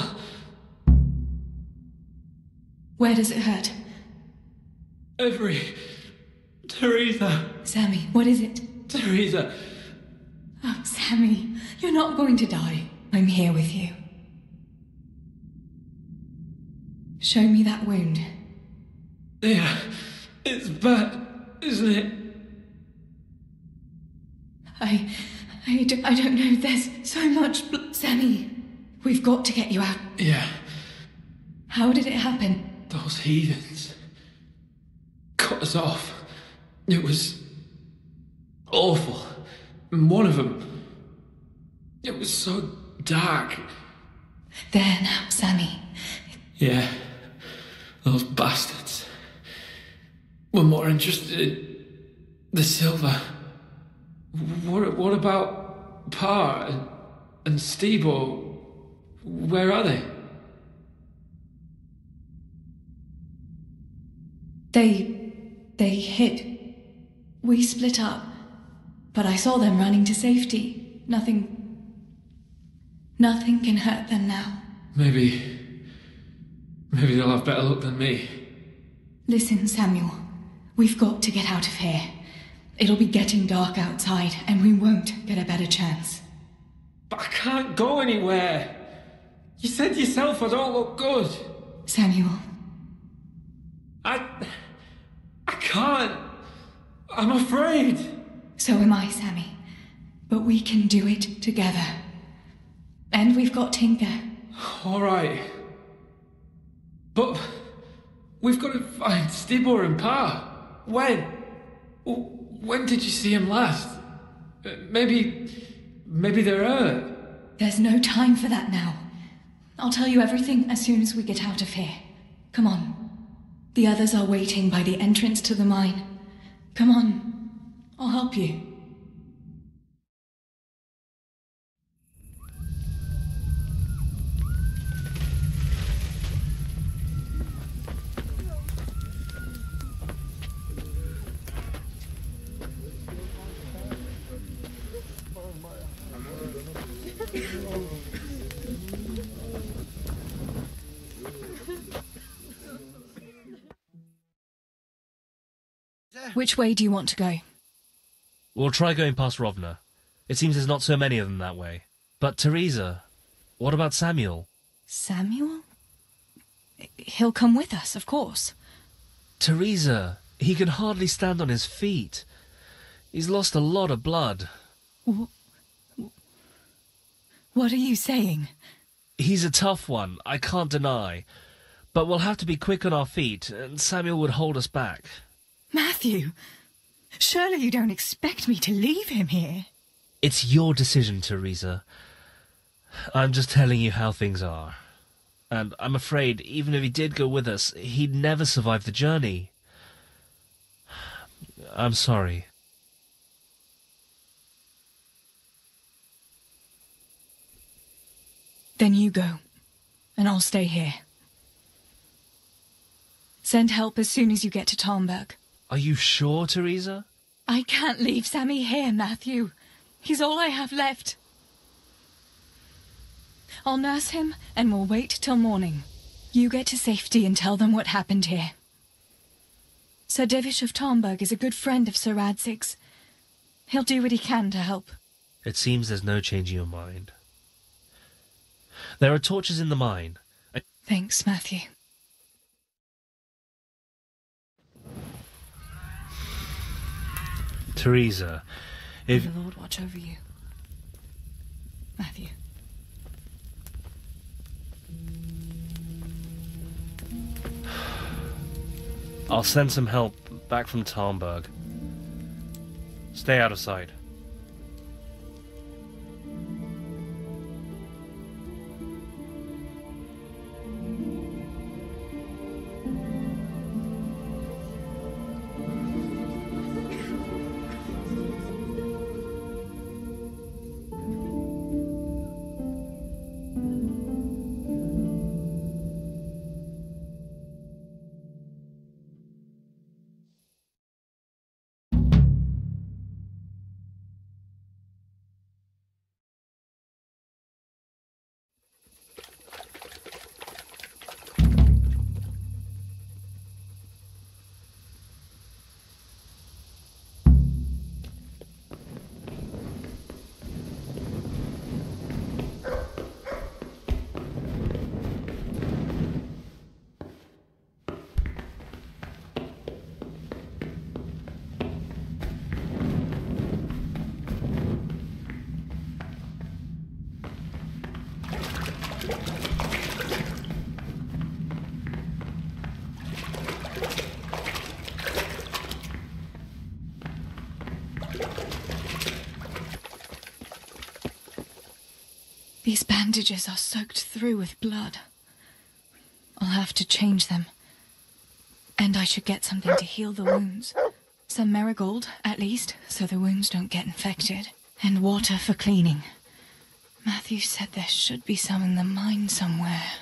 Where does it hurt? Teresa. Sammy, what is it? Teresa. Oh, Sammy, you're not going to die. I'm here with you. Show me that wound. Yeah, it's bad, isn't it? I don't know. There's so much blood. Sammy, we've got to get you out. Yeah. How did it happen? Those heathens cut us off. It was awful. And one of them, it was so dark. There now, Sammy. Yeah, those bastards were more interested in the silver. What about Pa and Stebo? Where are they? They hid. We split up, but I saw them running to safety. Nothing can hurt them now. Maybe they'll have better luck than me. Listen, Samuel, we've got to get out of here. It'll be getting dark outside, and we won't get a better chance. But I can't go anywhere. You said yourself I don't look good. Samuel. I can't. I'm afraid. So am I, Sammy. But we can do it together. And we've got Tinker. All right. But we've got to find Stibor and Pa. When did you see him last? Maybe they're hurt. There's no time for that now. I'll tell you everything as soon as we get out of here. Come on. The others are waiting by the entrance to the mine. Come on. I'll help you. Which way do you want to go? We'll try going past Rovna. It seems there's not so many of them that way. But Teresa, what about Samuel? Samuel? He'll come with us, of course. Teresa, he can hardly stand on his feet. He's lost a lot of blood. What are you saying? He's a tough one, I can't deny. But we'll have to be quick on our feet, and Samuel would hold us back. Matthew, surely you don't expect me to leave him here? It's your decision, Teresa. I'm just telling you how things are. And I'm afraid, even if he did go with us, he'd never survive the journey. I'm sorry. Then you go, and I'll stay here. Send help as soon as you get to Tarnberg. Are you sure, Teresa? I can't leave Sammy here, Matthew. He's all I have left. I'll nurse him, and we'll wait till morning. You get to safety and tell them what happened here. Sir Divish of Tarnberg is a good friend of Sir Radzig's. He'll do what he can to help. It seems there's no changing your mind. There are torches in the mine. Thanks, Matthew. Teresa, if... May the Lord watch over you. Matthew. I'll send some help back from Tarnberg. Stay out of sight. These bandages are soaked through with blood. I'll have to change them. And I should get something to heal the wounds. Some marigold, at least, so the wounds don't get infected. And water for cleaning. Matthew said there should be some in the mine somewhere.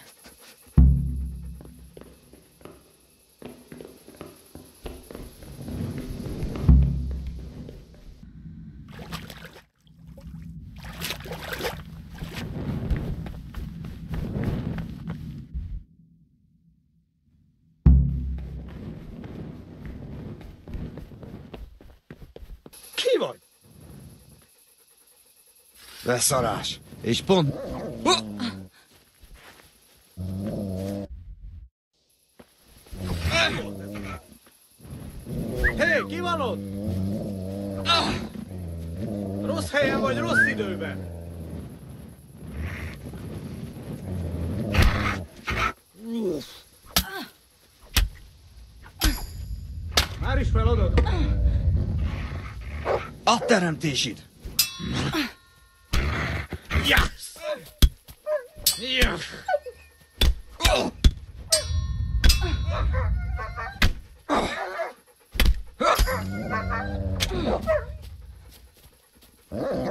Beszarás! És pont... Hé, ki van ott? Rossz helyen vagy, rossz időben! Már is feladod? A teremtésid! Yes! Yes!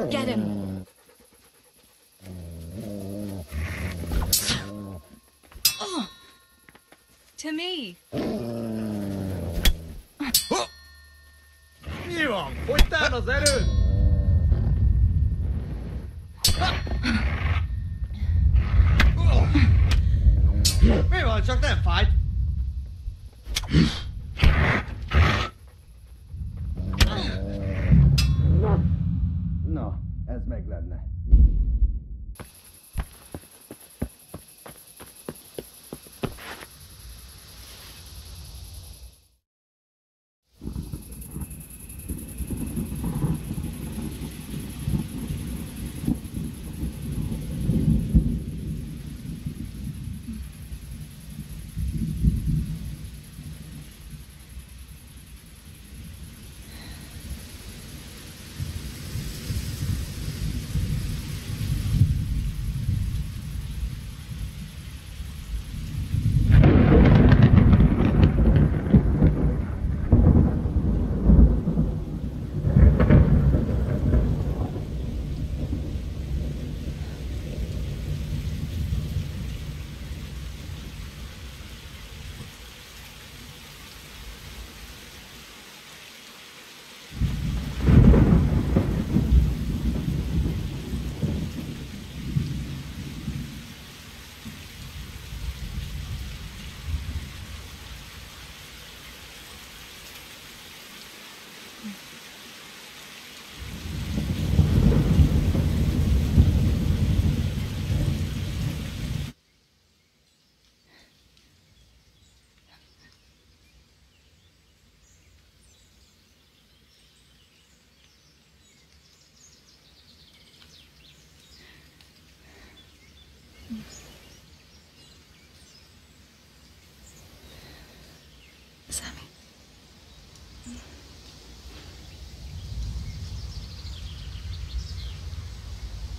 Get him! To me! Mi van? Fogytál az erőd? Mi van? Csak nem fájt? Na, ez meg lenne.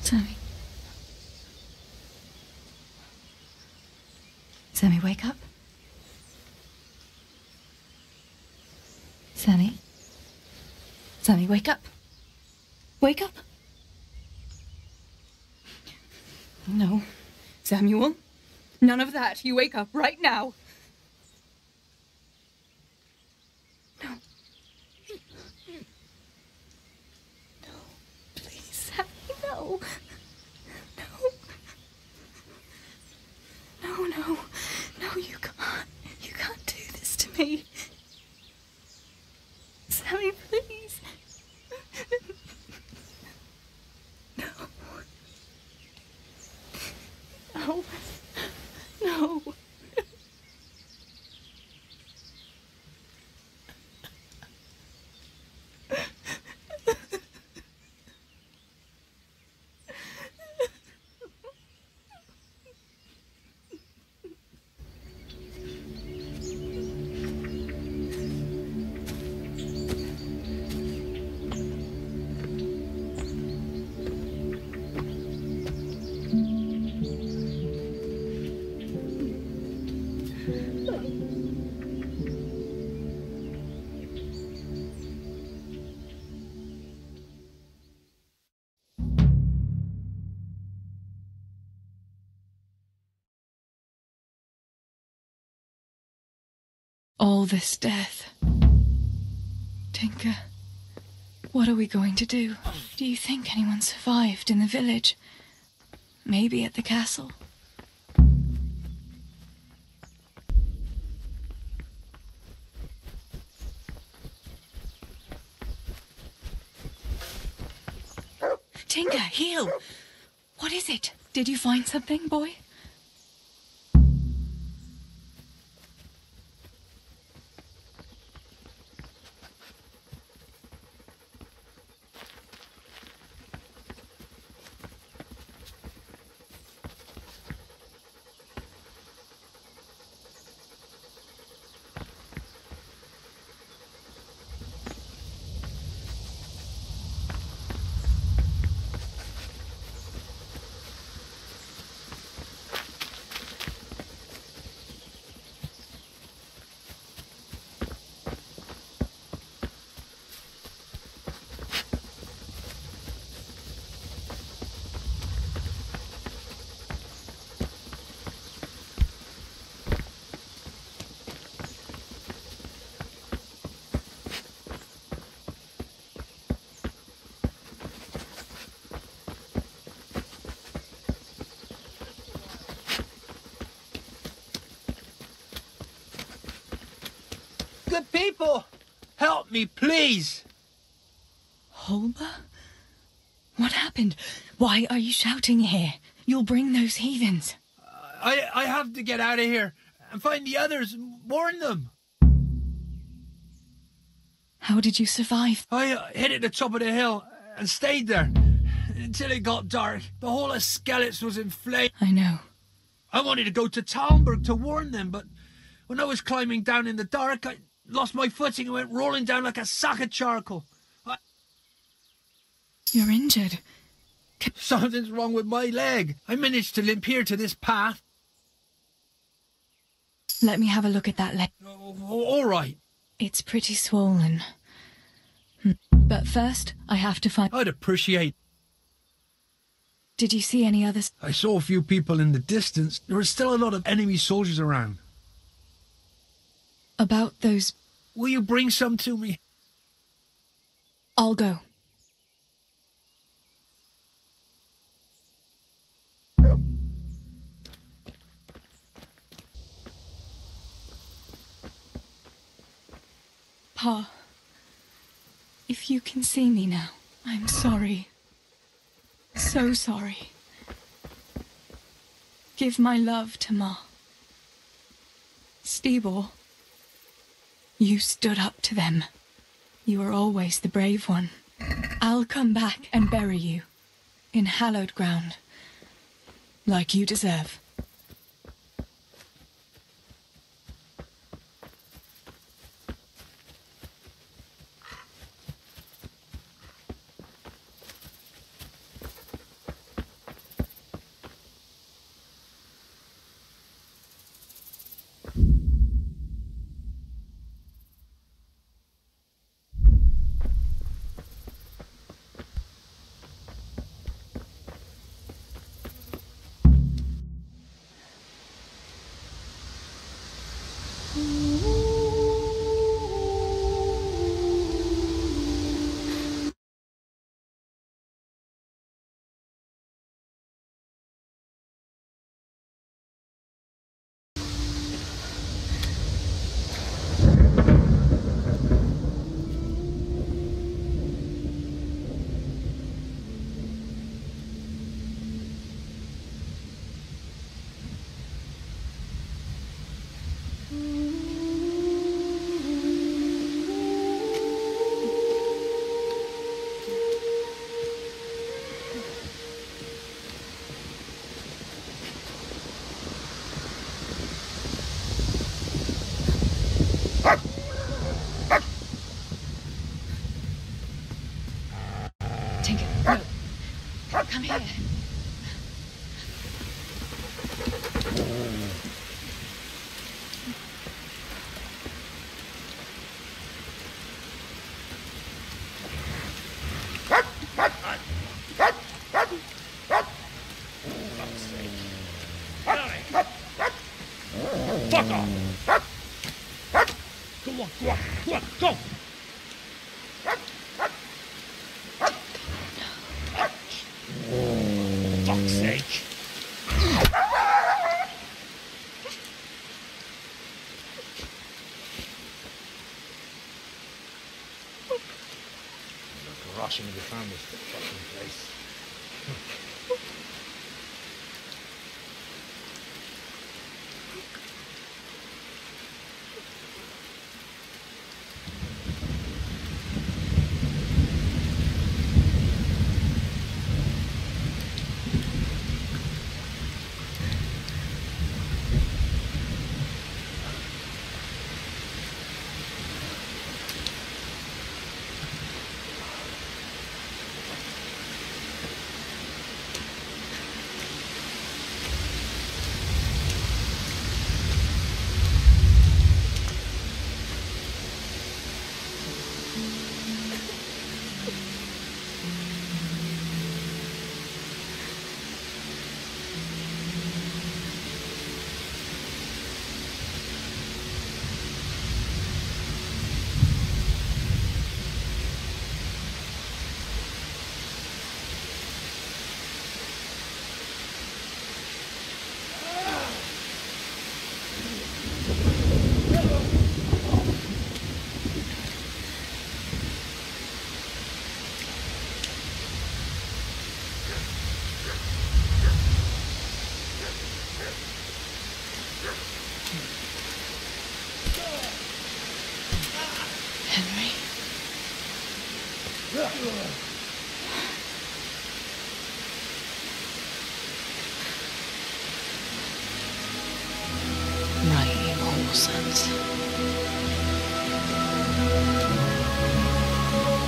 Sammy. Sammy, wake up. Sammy. Sammy, wake up. Wake up. No. Samuel. None of that. You wake up right now. No. No. Please, Sammy, no. No. No, no. No, you can't. You can't do this to me. Sammy, please. No. No. No. All this death. Tinker, what are we going to do? Do you think anyone survived in the village? Maybe at the castle? Tinker, heel! What is it? Did you find something, boy? Good people, help me, please. Holber? What happened? Why are you shouting here? You'll bring those heathens. I have to get out of here and find the others, warn them. How did you survive? I hid at the top of the hill and stayed there until it got dark. The whole of Skeletts was in flames. I know. I wanted to go to Talmberg to warn them, but when I was climbing down in the dark, I lost my footing and went rolling down like a sack of charcoal. You're injured. Something's wrong with my leg. I managed to limp here to this path. Let me have a look at that leg. All right. It's pretty swollen. But first, I have to find... I'd appreciate... Did you see any others? I saw a few people in the distance. There were still a lot of enemy soldiers around. About those... Will you bring some to me? I'll go. Pa, if you can see me now, I'm sorry. So sorry. Give my love to Ma. Stibor, you stood up to them. You were always the brave one. I'll come back and bury you in hallowed ground, like you deserve. Fuck off! Go on, go on, go on, go! Fuck's sake! Look, rushing to be found this fucking place.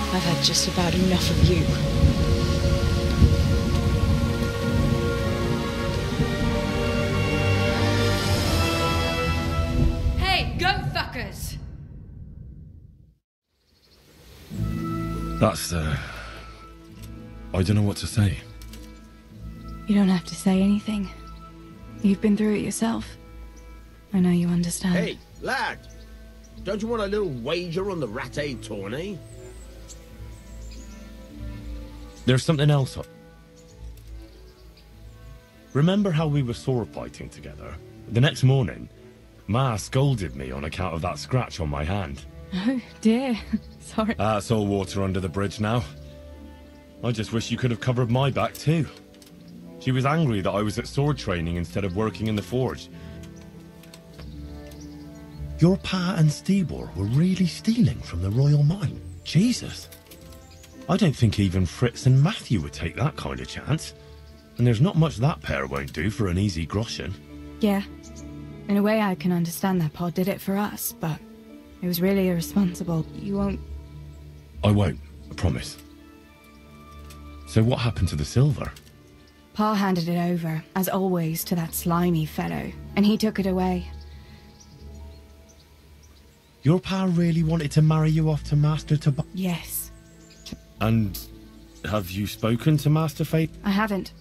I've had just about enough of you. Hey, go fuckers! That's, I don't know what to say. You don't have to say anything. You've been through it yourself. I know you understand. Hey, lad! Don't you want a little wager on the rat-aid tourney? There's something else. Remember how we were sword fighting together? The next morning, Ma scolded me on account of that scratch on my hand. Oh, dear. Sorry. That's all water under the bridge now. I just wish you could have covered my back too. She was angry that I was at sword training instead of working in the forge. Your pa and Stibor were really stealing from the royal mine. Jesus. I don't think even Fritz and Matthew would take that kind of chance. And there's not much that pair won't do for an easy groschen. Yeah. In a way I can understand that Pa did it for us, but it was really irresponsible. You won't... I won't, I promise. So what happened to the silver? Pa handed it over, as always, to that slimy fellow, and he took it away. Your pa really wanted to marry you off to Master Tobias? Yes. And have you spoken to Master Fate? I haven't.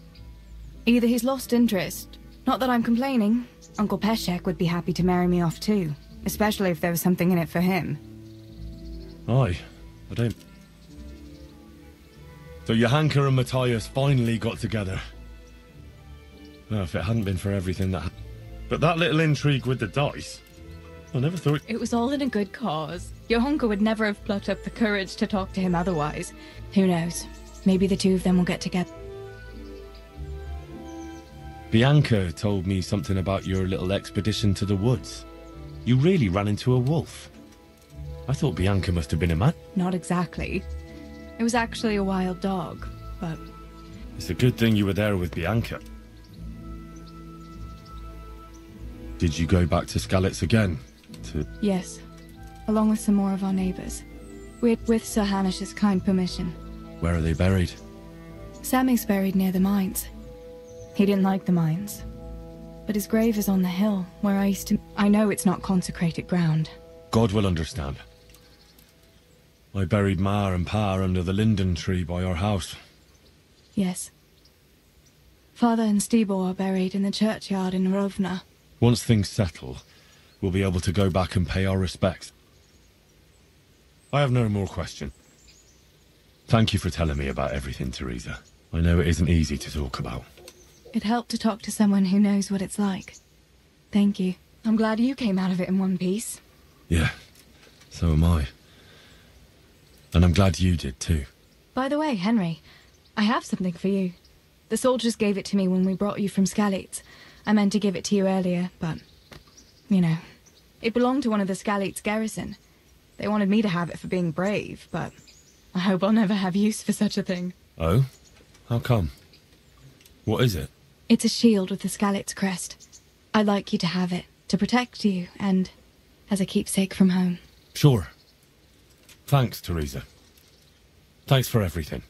Either he's lost interest. Not that I'm complaining. Uncle Peshek would be happy to marry me off too, especially if there was something in it for him. Aye, I don't... So Johanka and Matthias finally got together. Well, if it hadn't been for everything that... But that little intrigue with the dice... I never thought... It was all in a good cause. Johanka would never have plucked up the courage to talk to him otherwise. Who knows? Maybe the two of them will get together. Bianca told me something about your little expedition to the woods. You really ran into a wolf. I thought Bianca must have been a man. Not exactly. It was actually a wild dog, but... It's a good thing you were there with Bianca. Did you go back to Skalitz again? Yes, along with some more of our neighbours. With Sir Hanish's kind permission. Where are they buried? Sammy's buried near the mines. He didn't like the mines. But his grave is on the hill, where I used to... I know it's not consecrated ground. God will understand. I buried Ma and Pa under the linden tree by our house. Yes. Father and Stebo are buried in the churchyard in Rovna. Once things settle, we'll be able to go back and pay our respects. I have no more question. Thank you for telling me about everything, Teresa. I know it isn't easy to talk about. It helped to talk to someone who knows what it's like. Thank you. I'm glad you came out of it in one piece. Yeah, so am I. And I'm glad you did too. By the way, Henry, I have something for you. The soldiers gave it to me when we brought you from Skalitz. I meant to give it to you earlier, but... you know. It belonged to one of the Skalitz garrison. They wanted me to have it for being brave, but... I hope I'll never have use for such a thing. Oh? How come? What is it? It's a shield with the Skalitz crest. I'd like you to have it, to protect you, and as a keepsake from home. Sure. Thanks, Teresa. Thanks for everything.